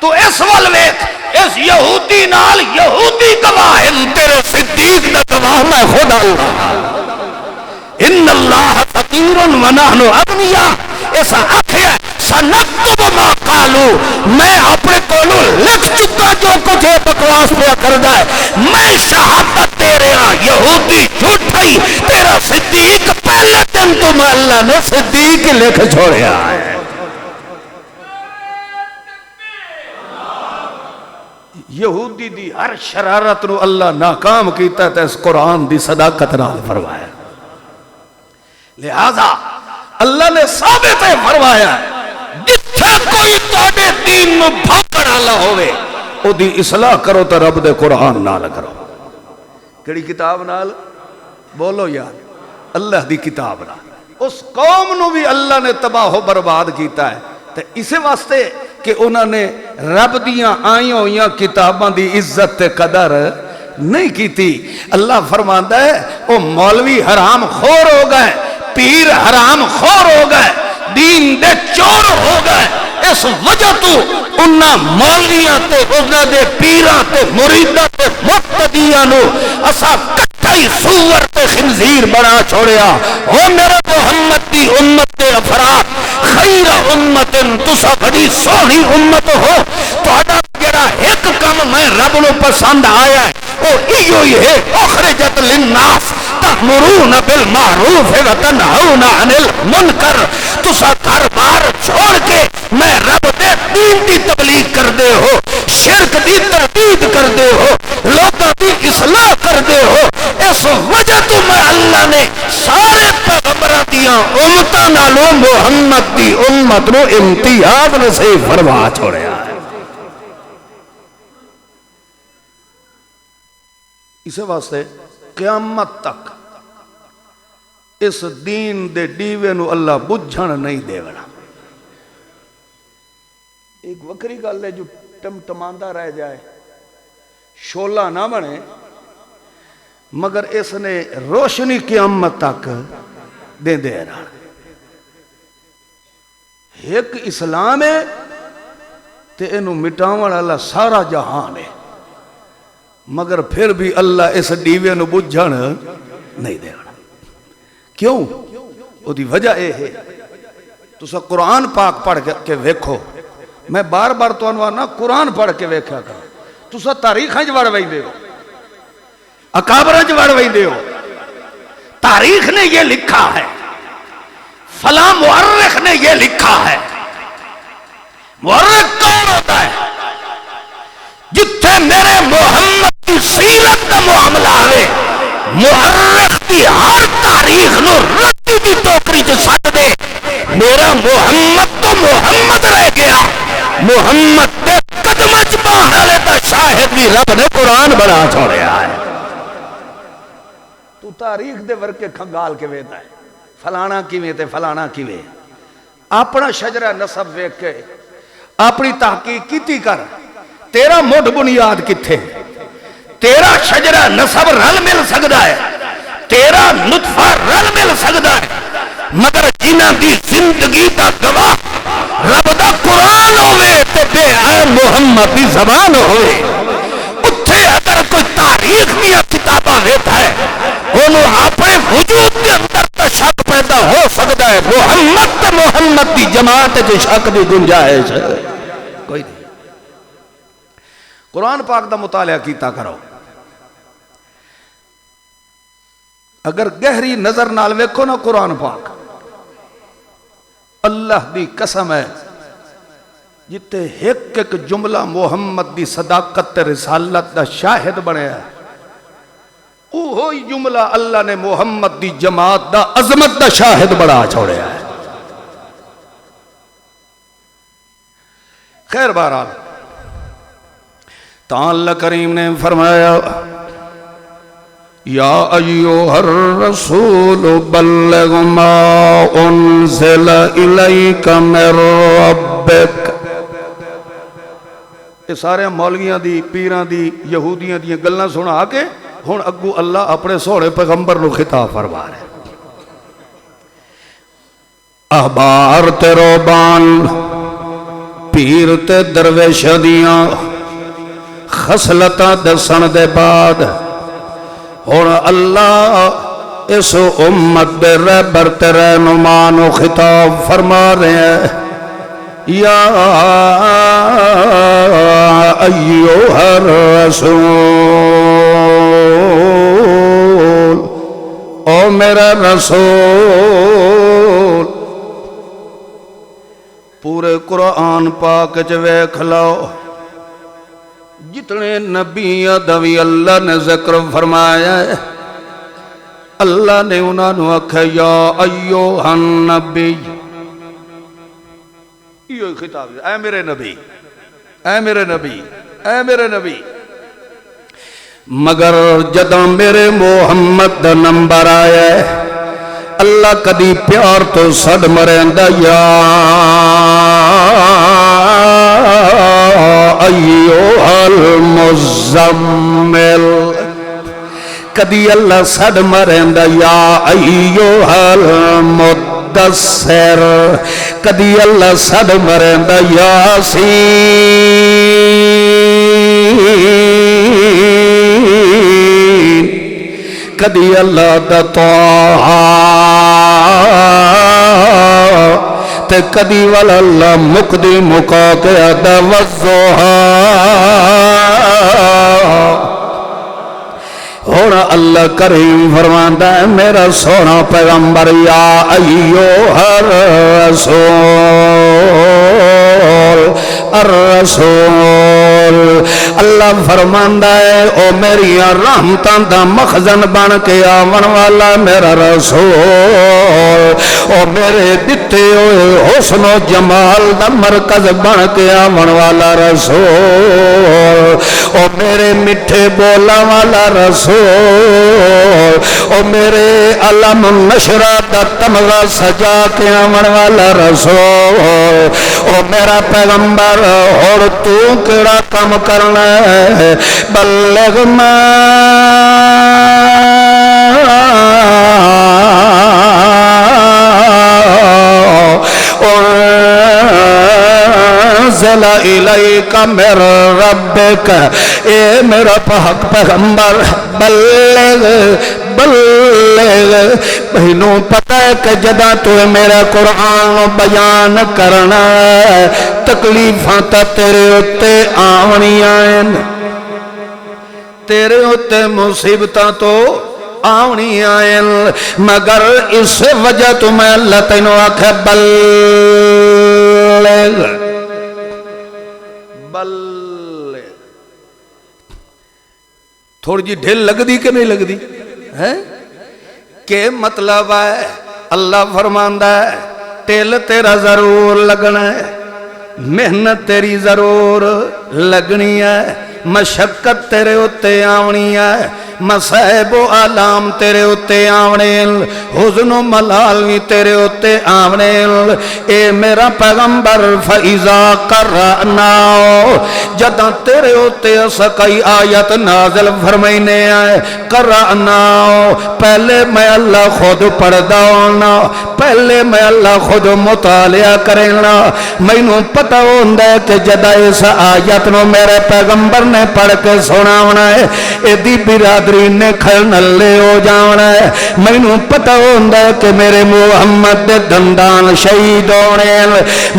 Speaker 1: تو اس والویت اس یہودی نال یہودی گواہن تیرے صدیق دا گواہ میں خدا اللہ ان اللہ فقیر و نحن اغنیاء، ایسا آکھیا سنکتب ما قالو، میں اپنے کولو لکھ چکا جو کچھ بکواس پہ کر جائے، میں شہادت دے رہا یہودی جھوٹائی تیرا صدیق پہلے دن تم اللہ نے صدیق لکھ چھوڑیا ہے۔ یہودی دی ہر شرارت رو اللہ ناکام کیتا ہے، اس قرآن دی صداقت نال فرمایا، لہذا اللہ نے ثابت ہے فرمایا جتھے کوئی توڑے دین میں بھاکڑ آلہ ہوئے او دی اصلاح کرو تو رب دے قرآن نال کرو۔ کڑی کتاب نال بولو یار، اللہ دی کتاب نال۔ اس قوم نو بھی اللہ نے تباہ و برباد کیتا ہے، تو اسے واسطے کہ انہوں نے رب دیاں آئیں ہوئیاں کتاباں دی عزت تے قدر نہیں کی تھی۔ اللہ فرماندہ ہے وہ مولوی حرام خور ہو گئے، پیر حرام خور ہو گئے، دین دے چور ہو گئے، اس وجہ تو انہاں مولویاں تے انہاں دے پیراں تے مریداں تے مقتدیاں نو اسا کٹھائی سور تے خنزیر بنا چھوڑیا۔ او میرے محمد دی امت دے افراد، خیر امت تسا بڑی سونی امت ہو، تہاڈا جڑا ایک کم میں رب نو پسند آیا ہے او ایو ہی ہے، اخرجت للناس تأمرون بالمعروف وتنہون عن المنکر۔ تسا گھر بار چھوڑ کے میں رب دے دین دی تبلیغ کر دے ہو، شرک دی تردید کر دے ہو، لوگوں دی اصلاح کر دے ہو۔ اس وجہ تو میں اللہ نے سارے پیغمبراں دیاں امتاں نالوں محمد دی امت نو امتیاز نصیب فرما چھوڑیا ہے۔ اسے واسطے قیامت تک اس دین دے ڈیوے نو اللہ بجھن نہیں دے وڑا۔ ایک وکری گل ہے جو ٹمٹماندہ رہ جائے، شولہ نہ بنے، مگر اس نے روشنی قیامت تک دے دے رہا۔ ایک اسلام ہے تے انہوں مٹاون اللہ سارا جہان ہے، مگر پھر بھی اللہ اس ڈیوے نو بجھن نہیں دے رہا۔ کیوں؟ وہ دی وجہ اے ہے، تو سا قرآن پاک پڑھ کے ویکھو، میں بار بار تو آنا قرآن پڑھ کے ویکھا کر تسا تاریخاں وڑ ویندے ہو اکابراں وڑ ویندے ہو تاریخ نے یہ لکھا ہے فلاں مورخ نے یہ لکھا ہے مورخ کون ہوتا ہے جتھے میرے محمد کی سیرت کا معاملہ ہے مورخ کی ہر تاریخ نو رتی دی ٹوکری چ سٹ دے میرا محمد تو محمد رہ گیا محمد دے قدم چ باہر والے دا شاہد بھی رب نے قرآن بنا چھوڑیا ہے تو تاریخ دے ورکے کھنگال کے ویدا ہے فلانا کیویں تے فلانا کیویں اپنا شجرہ نسب ویکھ کے اپنی تحقیق کیتی کر تیرا مڈ بنیاد کتھے تیرا شجرہ نسب رل مل سکتا ہے تیرا نطفہ رل مل سکتا ہے مگر جنہ دی زندگی دا گواہ رب دا قرآن ہوئے تے بے اے محمد دی زبان ہوئے اتھے اگر کوئی تاریخ میں کتابہ ویتا ہے انہوں اپنے وجود کے اندر تا شک پیدا ہو سکتا ہے محمد دی جماعت جو شک دی گنجائش ہے کوئی نہیں قرآن پاک دا مطالعہ کیتا کرو اگر گہری نظر نال ویکھو نا قرآن پاک اللہ دی قسم ہے جتے ایک ایک جملہ محمد دی صداقت تے رسالت دا شاہد بنے ہے اوہی جملہ اللہ نے محمد دی جماعت دا عظمت دا شاہد بڑا چھوڑے ہے خیر بہرحال تعالی کریم نے فرمایا یا ایوہ الرسول بلغ ما انزل الیک من ربک یہ سارے مولویاں دی پیراں دی یہودیاں دی گلاں سنا کے ہن اگو اللہ اپنے سونے پیغمبر نو خطاب فرما رہے احبار تے روبان پیر تے درویش دیاں خصلتاں دسن دے بعد اور اللہ اس امت دے رہبر تے رہنما نو خطاب فرما رہے ہیں یا ایوہ الرسول او میرا رسول پورے قرآن پاک ویکھ لو جتنے نبیوں دا بھی اللہ نے ذکر فرمایا ہے اللہ نے انہاں نو آکھیا یا ایوہ النبی یہ خطاب اے میرے نبی اے میرے نبی اے میرے نبی مگر جداں میرے محمد دا نمبر آیا ہے اللہ کدی پیار تو سڈ مریندا یا ایوہ المزمل کدی اللہ سڈ مریندا یا ایوہ المدثر کدی اللہ سڈ مریندا یاسین کدی اللہ دا طاہا تے کدی والا اللہ مقدی مکا کے دا والضحا اور اللہ کریم فرماندا ہے میرا سونا پیغمبر یا ایوہ الرسول الرسول اللہ فرماندا ہے او میری رحمتاں دا مخزن بن کے آون والا میرا رسول او میرے دتے ہوئے حسن و جمال دا مرکز بن کے آون والا رسول او میرے میٹھے بولا والا رسول او میرے علم نشرہ دا تمغہ سجا کے آون والا رسول او میرا پیغمبر اور تو کیڑا کام کرنا ہے بلغ ما نزل الیک من ربک، اے میرا پاک پیغمبر بلغ بلغ، مینوں پتہ ہے کہ جداں تو میرا قرآن بیان کرنا ہے تکلیفاں تا تیرے اتے آونیاں ہیں، تیرے اتے مصیبتاں تو آونی آئین، مگر اس وجہ تو میں اللہ تینوں آکھے بلغ بلغ۔ تھوڑی جی ڈھل لگ دی کہ نہیں لگ دی ہے کہ مطلب ہے اللہ فرماندہ ہے ٹھل تیرا ضرور لگنا ہے، محنت تیری ضرور لگنی ہے، مشقت تیرے اتے آونی ہے، مصائب و آلام تیرے اتے آونے، حزن و ملال بھی تیرے اتے آونے، اے میرا پیغمبر فَإِذَا قَرَّأْنَاهُ، جداں تیرے اتے اسا کئی آیت نازل فرمائنے آئے، قرأناهُ، پہلے میں اللہ خود پڑھ داؤنا، پہلے میں اللہ خود مطالعہ کرنا، میں نو پتہ ہوندہ ہے کہ جدہ اس آیت نو میرے پیغمبر نے پڑھ کے سناونا ہے، ایدی برادری نے کھلن لے ہو جاونا ہے، میں نو پتہ ہوندہ ہے کہ میرے محمد دے دندان شہید ہونے،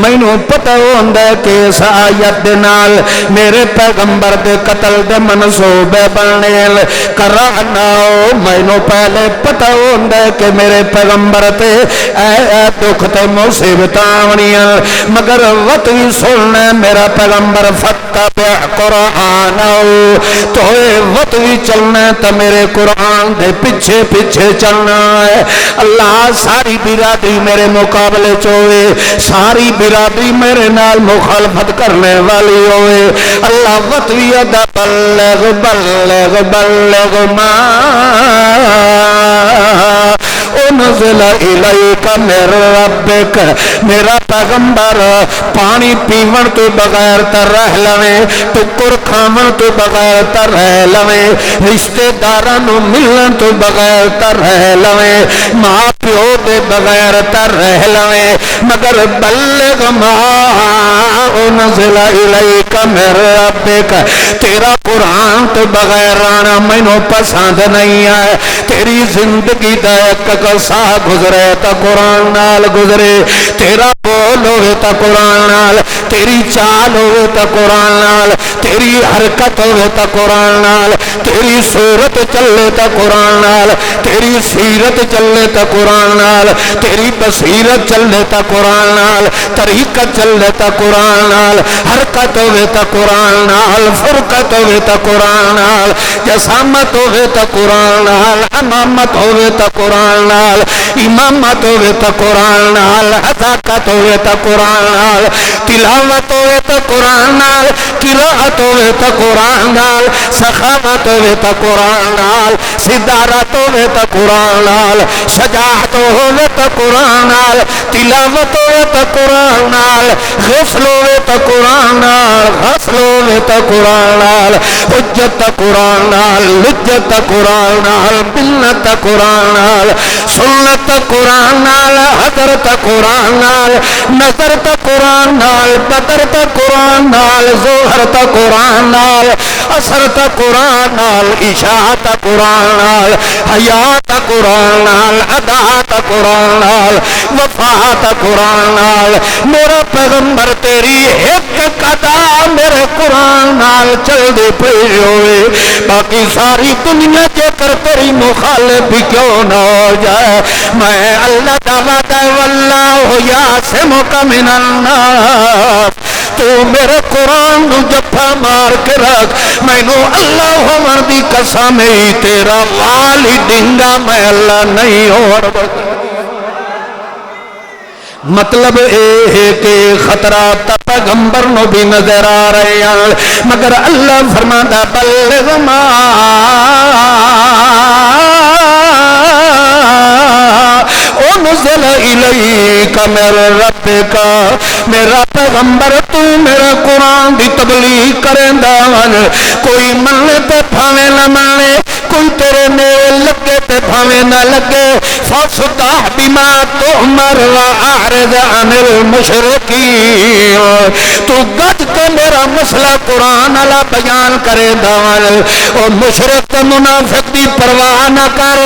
Speaker 1: میں نو پتہ ہوندہ ہے کہ اس آیت دے نال میرے پیغمبر دے قتل دے منصوبے بننے، قرأناہو، میں نو پہلے پتہ ہوندہ ہے کہ میرے پیغمبر تے اے دکھ تے مصیبت آونی، مگر وقت بھی سننے میرا پیغمبر فتبع قرآنہو، تو اے وقت بھی چلنا تا میرے قرآن دے پیچھے پیچھے چلنا ہے۔ اللہ ساری برادری میرے مقابلے چوئے، ساری برادری میرے نال مخالفت کرنے والی ہوئے، اللہ وقت بھی ادا بلغ بلغ بلغ ما انزل الیک من ربک، میرا پیغمبر پانی پیون تو بغیر تر رہ لویں، ٹکر کھامن تو بغیر تر رہ لویں، رشتے دارانو ملن تو بغیر تر رہ لویں، ماں پیو دے بغیر تر رہ لویں، مگر بلغ ما انزل الیک من ربک، تیرا قرآن تو بغیر رانا مینوں پسند نہیں ہے، تیری زندگی دا ایک قصہ گزرے تا قرآن نال گزرے، تیرا بول ہوئے تا قرآن نال، تیری چال ہوئے تا قرآن نال، تیری حرکت ہوئے تا قرآن نال، تیری صورت چلے تا قرآن نال، تیری سیرت چلے تا قرآن نال، تیری بصیرت چلے تا قرآن نال، طریقت چلے تا قرآن نال، حرکت ہوئے تا قرآن نال، فرقت ہوئے تا قرآن نال، جسامت ہوئے تا قرآن نال، امامت ہوئے تا قرآن نال، امامت ہوئے تا قرآن نال، حضاقت ہوئے تا قرآن نال، تلاوت ہوئے تا قرآن نال، قراءت ہوئے تا قرآن نال، سخاوت ہوئے تا قرآن نال، صدارت ہوئے تا قرآن نال، شجاعت ہوئے تا قرآن نال، تلاوت ہوئے تا قرآن نال، غفل ہوئے تا قرآن نال، غفل ہوئے تا قرآن نال، حجت تا قرآن نال، لجت تا قرآن نال، ملت تا قرآن نال، سنت تا قرآن نال، حضرت تا قرآن نال، نظر تا قرآن نال، بدر تا قرآن نال، ظہر تا قرآن نال، اثر تا قرآن نال، عشاء تا قرآن نال، حیاء تا قرآن نال، ادا تا قرآن نال، وفا تا قرآن نال، میرا پیغمبر تیری ایک قدا میرے قرآن نال چل دے پئی ہوئے، باقی ساری دنیا جے کر تیری مخالف بھی کیوں نہ ہو جائے، میں اللہ دا وعدہ واللہ یعصمک من الناس، تو میرے قرآن نو جفا مار کے رکھ، میں نو اللہ ہمار دی قسم ہی تیرا والی ڈنگا میں اللہ نہیں ہو۔ مطلب اے ہے کہ خطرات پیغمبر نو بھی نظر آ رہے ہیں، مگر اللہ فرماتا بلغ ما انزل الیک من ربک، میرا پیغمبر تو میرا قرآن دی تبلیغ کریں داون، کوئی مننے تے بھاوے نہ مننے، کوئی تیرے میل لگے تے بھاوے نہ لگے، فاصدع بما تؤمر واعرض عن المشرکین. تو گج کے میرا مسئلہ قرآن والا بیان کرے داول او مشرک تے منافق دی پرواہ نہ کر.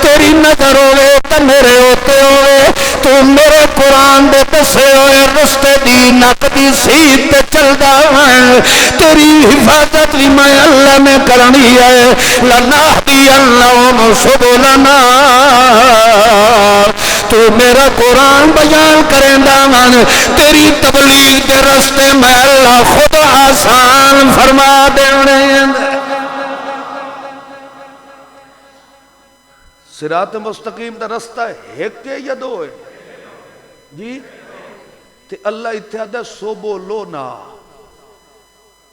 Speaker 1: تیری نظر ہوے تے میرے ہوتے ہوئے تو میرے قرآن دے دسے ہوئے رستے دی نک دی سیدھ تے چلدا ہے. تیری حفاظت بھی میں اللہ نے کرنی ہے. لنہدینہم سبلنا. تو میرا قرآن بیان کریندا من تیری تبلیغ دے رستے میں اللہ خود آسان فرما دینے. صراط مستقیم دا رستہ ایک ہے یا دو ہے جی؟ تے اللہ اتحاد سو بولو نا.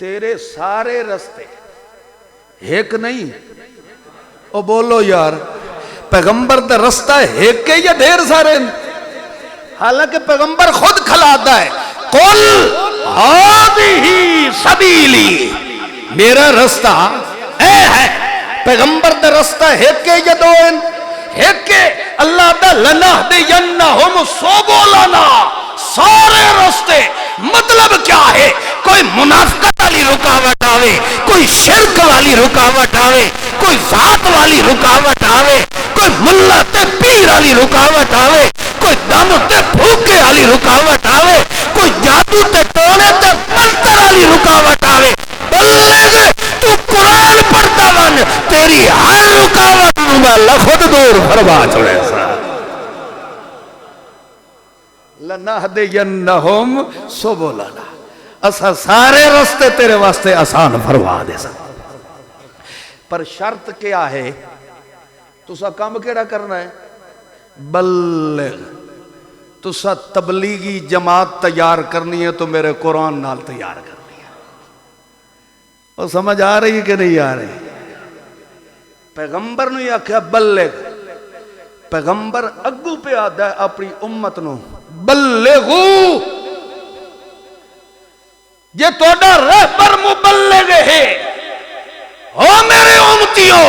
Speaker 1: تیرے سارے رستے ایک نہیں. او بولو یار پیغمبر دا رستہ ایک ہے یا ڈھیر سارے؟ حالانکہ پیغمبر خود کھلاتا ہے قل ہذہ سبیلی. میرا رستہ اے ہے. پیغمبر دا رستہ ایک ہے یا دو ہے؟ ایک ہے. اللہ دا لنہدینہم سبلنا. سارے رستے. مطلب کیا ہے؟ کوئی منافقت والی رکاوٹ آوے, کوئی شرک والی رکاوٹ آوے, کوئی ذات والی رکاوٹ آوے, کوئی ملہ تے پیر والی رکاوٹ آوے, کوئی دم تے بھوکے والی رکاوٹ آوے, کوئی جادو تے ٹونے تے منتر والی رکاوٹ آوے. بلغ تو قرآن پڑھتا ون تیری ہر رکاوٹ میں اللہ خود دور فرما چھوڑے سا. لنہدینہم سبلنا. اسا سارے رستے تیرے واسطے آسان فرما دے سکتے. پر شرط کیا ہے؟ تسا کام کیڑا کرنا ہے؟ بلغ. تسا تبلیغی جماعت تیار کرنی ہے تو میرے قرآن نال تیار کرنی ہے. وہ سمجھ آ رہی ہے کہ نہیں آ رہی؟ پیغمبر نے یہ کہا بلغ. پیغمبر اگو پہ آدھا ہے اپنی امت نو بلغو. یہ توڑا رہبر مبلغ ہے. او میرے امتیوں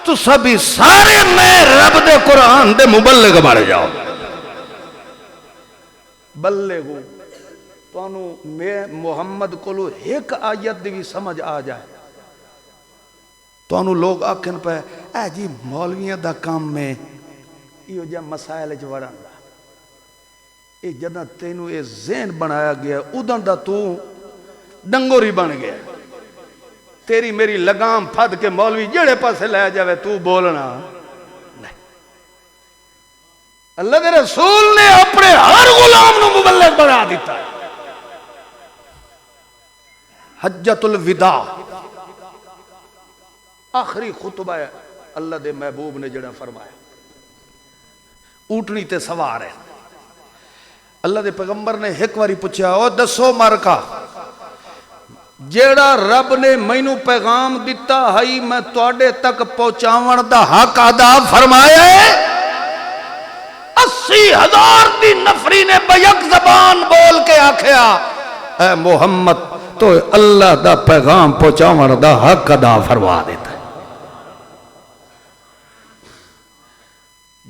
Speaker 1: تو سبھی سارے میں رب دے قرآن دے مبلغ بڑھ جاؤ. بلغو. تو انہوں میں محمد کولو ایک آیت دی بھی سمجھ آ جائے تو انہوں لوگ آکھن پہ اے جی مولویاں دا کام میں یہ جا مسائل جوڑاں دا یہ جدہ تینوں یہ ذہن بنایا گیا ادھاں دا تو ڈنگوری بن گیا. تیری میری لگام پھد کے مولوی جڑے پاسے لے جاوے تو بولنا نہیں. اللہ دے رسول نے اپنے ہر غلام نو مبلغ بنا دیتا ہے. حجت الوداع آخری خطبہ ہے اللہ دے محبوب نے جڑا فرمایا. اونٹنی تے سوار ہے. اللہ دے پیغمبر نے ایک واری پوچھا او دسو مارکا جیڑا رب نے مینوں پیغام دیتا ہائی میں تواڈے تک پہنچاون دا حق ادا فرمایا ہے. 80,000 دی نفری نے بیک زبان بول کے آکھیا اے محمد تو اللہ دا پیغام پہنچاون دا حق ادا فرما دیتا ہے.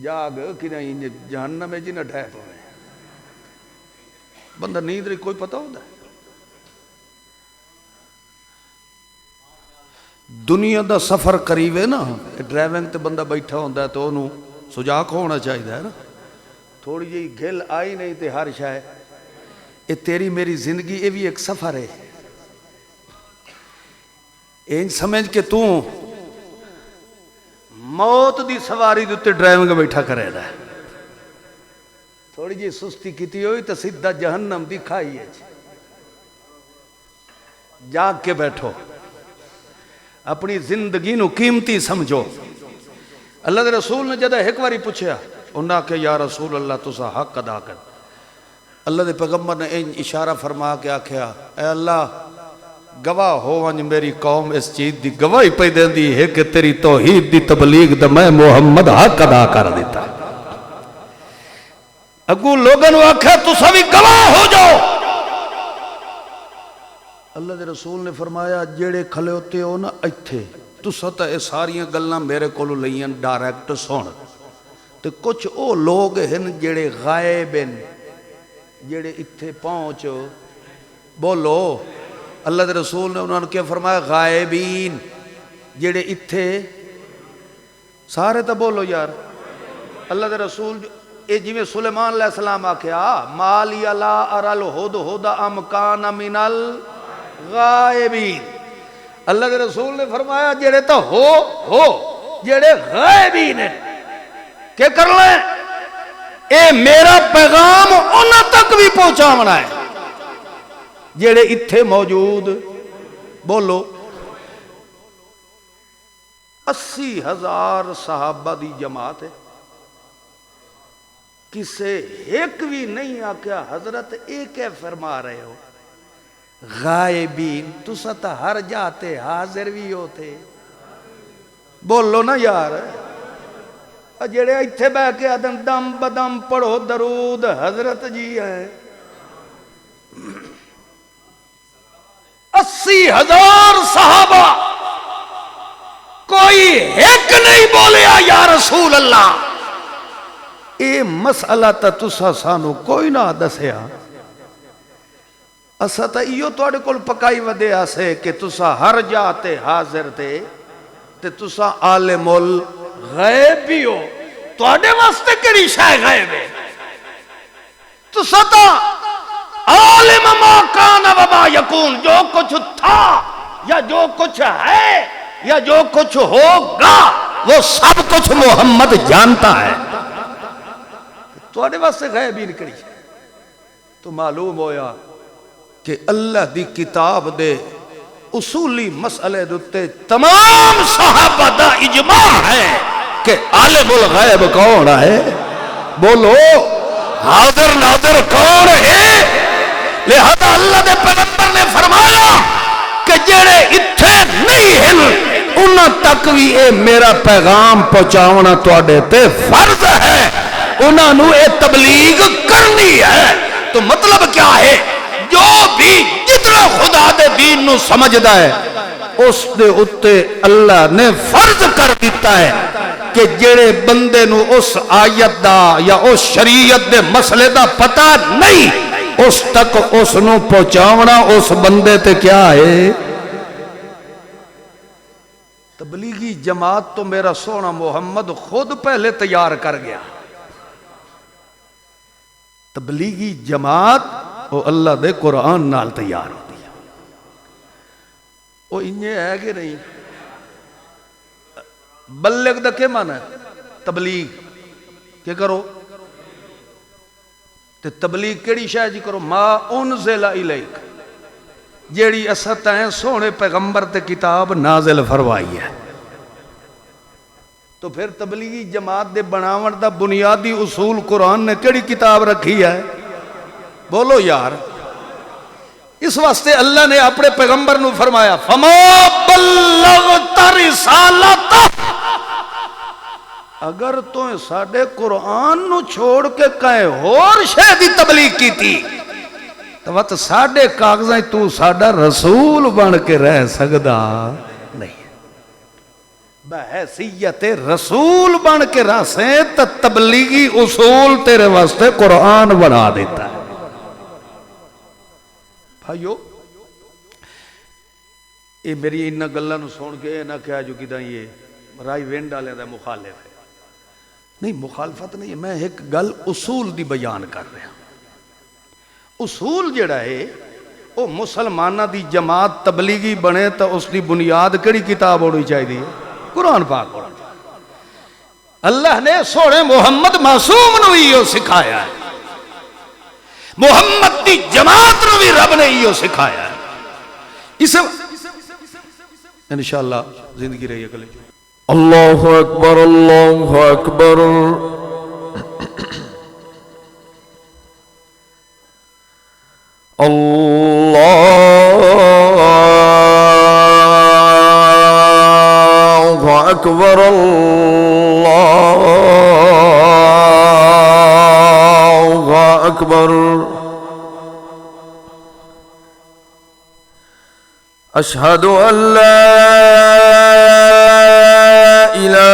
Speaker 1: جاگ کہ نہیں جہنم میں جنہ ڈھیپ ہوئے بندہ نیند رہی کوئی پتہ ہوتا ہے. دنیا دا سفر قریب ہے نا ڈرائیونگ تے بندہ بیٹھا ہوتا ہے تو انہوں سجاک ہونا چاہیے ہے نا. تھوڑی جی گھل آئی نہیں تے ہر شاید یہ تیری میری زندگی یہ بھی ایک سفر ہے. این سمجھ کہ تو موت دی سواری دوتے ڈرائیونگ بیٹھا کرے دا ہے. تھوڑی جی سستی کیتی ہوئی تو سیدھا جہنم دی کھائی ہے. جاگ کے بیٹھو اپنی زندگی نو قیمتی سمجھو. اللہ دے رسول نے جدہ ایک واری پوچھیا انہاں کہ یا رسول اللہ تسا حق ادا کر. اللہ دے پیغمبر نے این اشارہ فرما کے آکھیا اے اللہ گواہ ہو ونج میری قوم اس چیز دی گواہی پہ دین دی ہے کہ تیری توحید دی تبلیغ دا میں محمد حق ادا کر دیتا. اگو لوگن واکھا تو سبھی گواہ ہو جاؤ. اللہ دے رسول نے فرمایا جیڑے کھلے ہوتے ہو نا ایتھے تو ستا اے ساریاں گلنا میرے کولو لئین ڈائریکٹ سن تو کچھ او لوگ ہیں جڑے غائب ہیں، جڑے اتھے پہنچ بولو اللہ دے رسول نے انہوں نے کیا فرمایا؟ غائبین، جڑے اتھے سارے تو بولو یار اللہ دے رسول اے جی میں سلیمان علیہ السلام آکھیا مالی لا ارل ہد ہد ام کان من الغائبین، اللہ دے رسول نے فرمایا جڑے تو ہو جڑے غائبین ہیں کیا کر لیں اے میرا پیغام انہاں تک بھی پہنچاونا ہے جڑے اتھے موجود بولو 80,000 صحابہ دی جماعت ہے، کسے ایک بھی نہیں آکیا حضرت ایک ہے فرما رہے ہو غائبین، تو ستا ہر جاتے حاضر بھی ہوتے بولو نا یار، جڑے اتھے بہ کے آدم دم بدم پڑھو درود حضرت جی ہے 80,000 صحابہ کوئی ایک نہیں بولیا یا رسول اللہ، اے مسئلہ تا تسا سانو کوئی نہ دسیا، اسا تا ایو توڑے کل پکائی ودے آسے کہ تسا ہر جاتے حاضر تے تسا عالم الغیب بھی ہو، توڑے واسطے کری شاہ غیب ہے، تسا تا عالم ما کان و ما یکون، جو کچھ تھا یا جو کچھ ہے یا جو کچھ ہوگا وہ سب کچھ محمد جانتا ہے، توڑے واسطے غیب ہی نکلی، تو معلوم ہویا کہ اللہ دی کتاب دے اصولی مسئلے دوتے تمام صحابہ دا اجماع ہے کہ عالم الغیب کون ہے، بولو حاضر ناظر کون ہے، لہذا اللہ دے پیغمبر نے فرمایا کہ جڑے اتھے نہیں ہیں انہاں تک بھی اے میرا پیغام پہنچاونا توڑے تے فرض ہے، انہاں نو اے تبلیغ کرنی ہے، تو مطلب کیا ہے جو بھی جتنا خدا دے دین نو سمجھدا ہے اس دے اتے اللہ نے فرض کر دیتا ہے کہ جڑے بندے نو اس آیت دا یا اس شریعت دے مسئلے دا پتہ نہیں اس تک اس نو پہنچاونا اس بندے تے کیا ہے، تبلیغی جماعت تو میرا سونا محمد خود پہلے تیار کر گیا، تبلیغی جماعت وہ اللہ دے قرآن نال تیار ہوتی ہے، وہ انہیں ہے کہ نہیں، بلغ دا کے مانا ہے تبلیغ کیا کرو، تے تبلیغ کیڑی شاہ جی کرو ما انزل الیک، جیڑی اسطائیں سونے پیغمبر تے کتاب نازل فروائی ہے، تو پھر تبلیغی جماعت دے بناون دا بنیادی اصول قرآن نے کیڑی کتاب رکھی ہے، بولو یار، اس واسطے اللہ نے اپنے پیغمبر نو فرمایا فما بلغت رسالتہ، اگر تو ساڑھے قرآن نو چھوڑ کے کہیں اور شہدی تبلیغ کی تھی تو وقت ساڑھے کاغذیں تو ساڑھا رسول بن کے رہ سکدا نہیں، بحیثیت رسول بن کے رہ سیں تو تبلیغی اصول تیرے واسطے قرآن بنا دیتا ہے، بھائیو یہ میری انہا گلہ نو سون کے نہ کہا جو کدھا یہ رائی وینڈ ڈالے دا مخالف ہے، نہیں مخالفت نہیں، میں ایک گل اصول دی بیان کر رہا ہوں، اصول جڑا ہے وہ مسلمانہ دی جماعت تبلیغی بنے تو اس دی بنیاد کڑی کتاب ہونی چاہیے دی قرآن پاک ہونا، اللہ نے سوڑے محمد معصوم نو ہی سکھایا ہے، محمد دی جماعت نو بھی رب نے ہی سکھایا ہے، اسے انشاءاللہ زندگی رہی ہے کلے
Speaker 2: اللہ اکبر اللہ اکبر اللہ اکبر اللہ اکبر اشہد ان لا الہ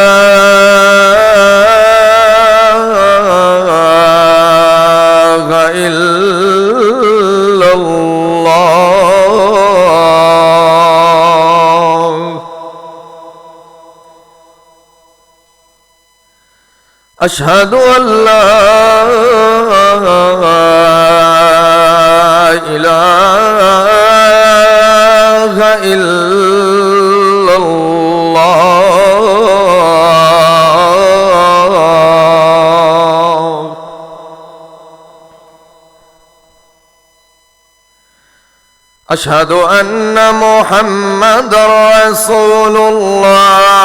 Speaker 2: أشهد أن لا إله إلا الله. أشهد أن محمد رسول الله.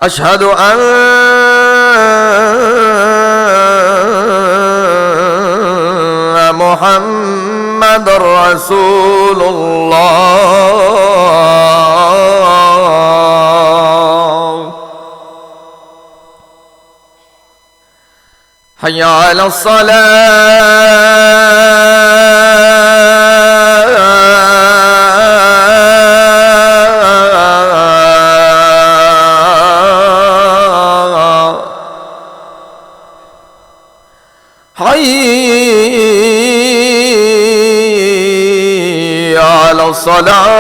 Speaker 2: أشهد أن محمد رسول الله. حي على الصلاة. حي على الصلاة.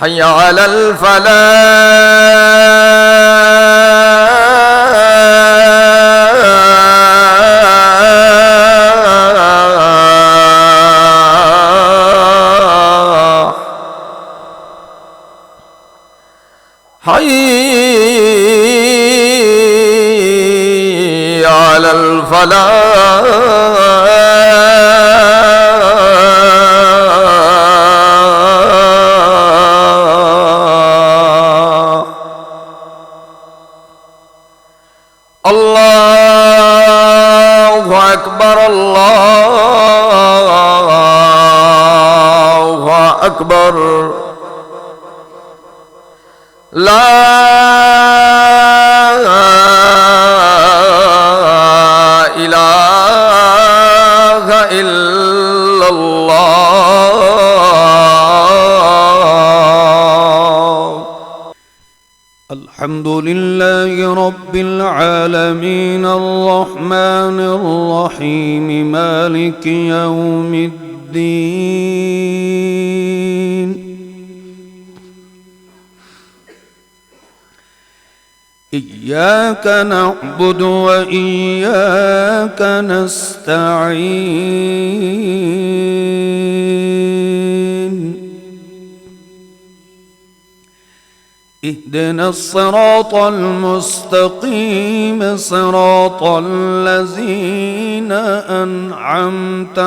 Speaker 2: حي على الفلاح. حي على الفلاح. الله أكبر الله أكبر. لا إله إلا الله.
Speaker 1: الحمد لله رب العالمين الرحمن الرحيم مالك يوم الدين. إياك نعبد وإياك نستعين. اهدنا الصراط المستقيم صراط الذين أنعمت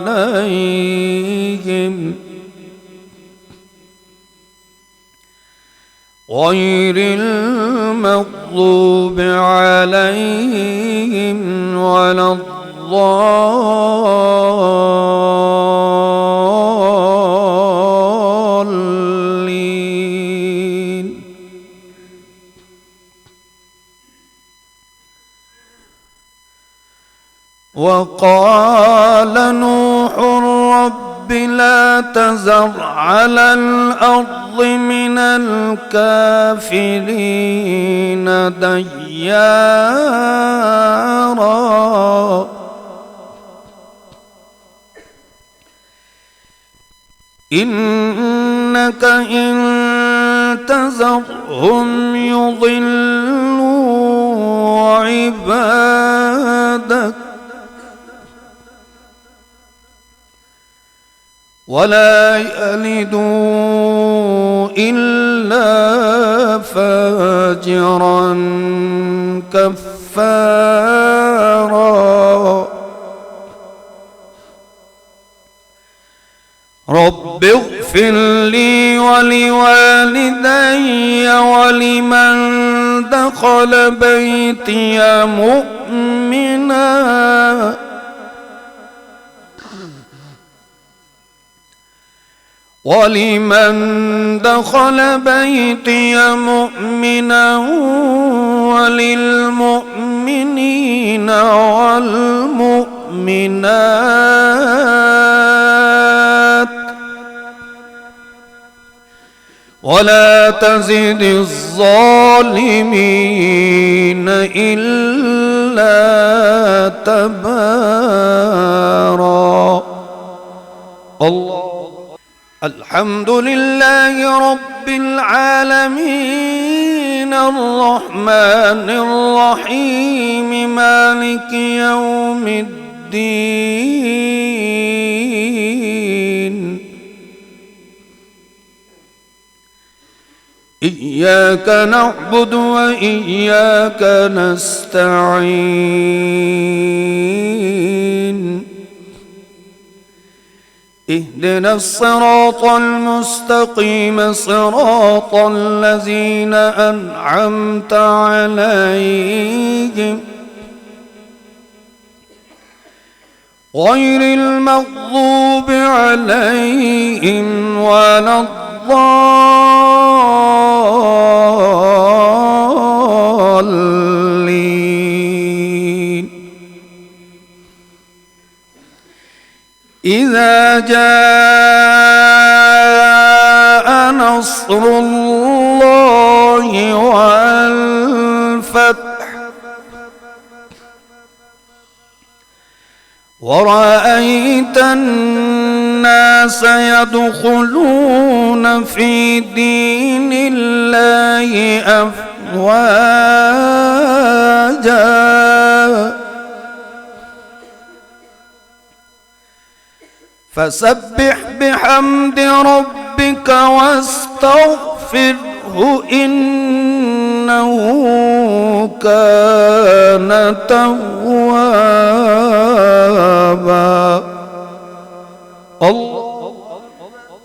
Speaker 1: عليهم غير المغضوب عليهم ولا الضالين. وقال نوح رب لا تذر على الأرض من الكافرين ديارا إنك إن تذرهم يضلوا عبادك ولا يلدوا إلا فاجرا كفارا. رب اغفر لي ولوالدي ولمن دخل بيتي مؤمنا وللمؤمنين والمؤمنات ولا تزد الظالمين إلا تبارا. الله. الحمد لله رب العالمين الرحمن الرحيم مالك يوم الدين. إياك نعبد وإياك نستعين. اهدنا الصراط المستقيم صراط الذين أنعمت عليهم غير المغضوب عليهم ولا الضالين. إذا جاء نصر الله والفتح ورأيت الناس يدخلون في دين الله أفواجا فسبح بحمد ربك واستغفره إنه كان توابا. الله.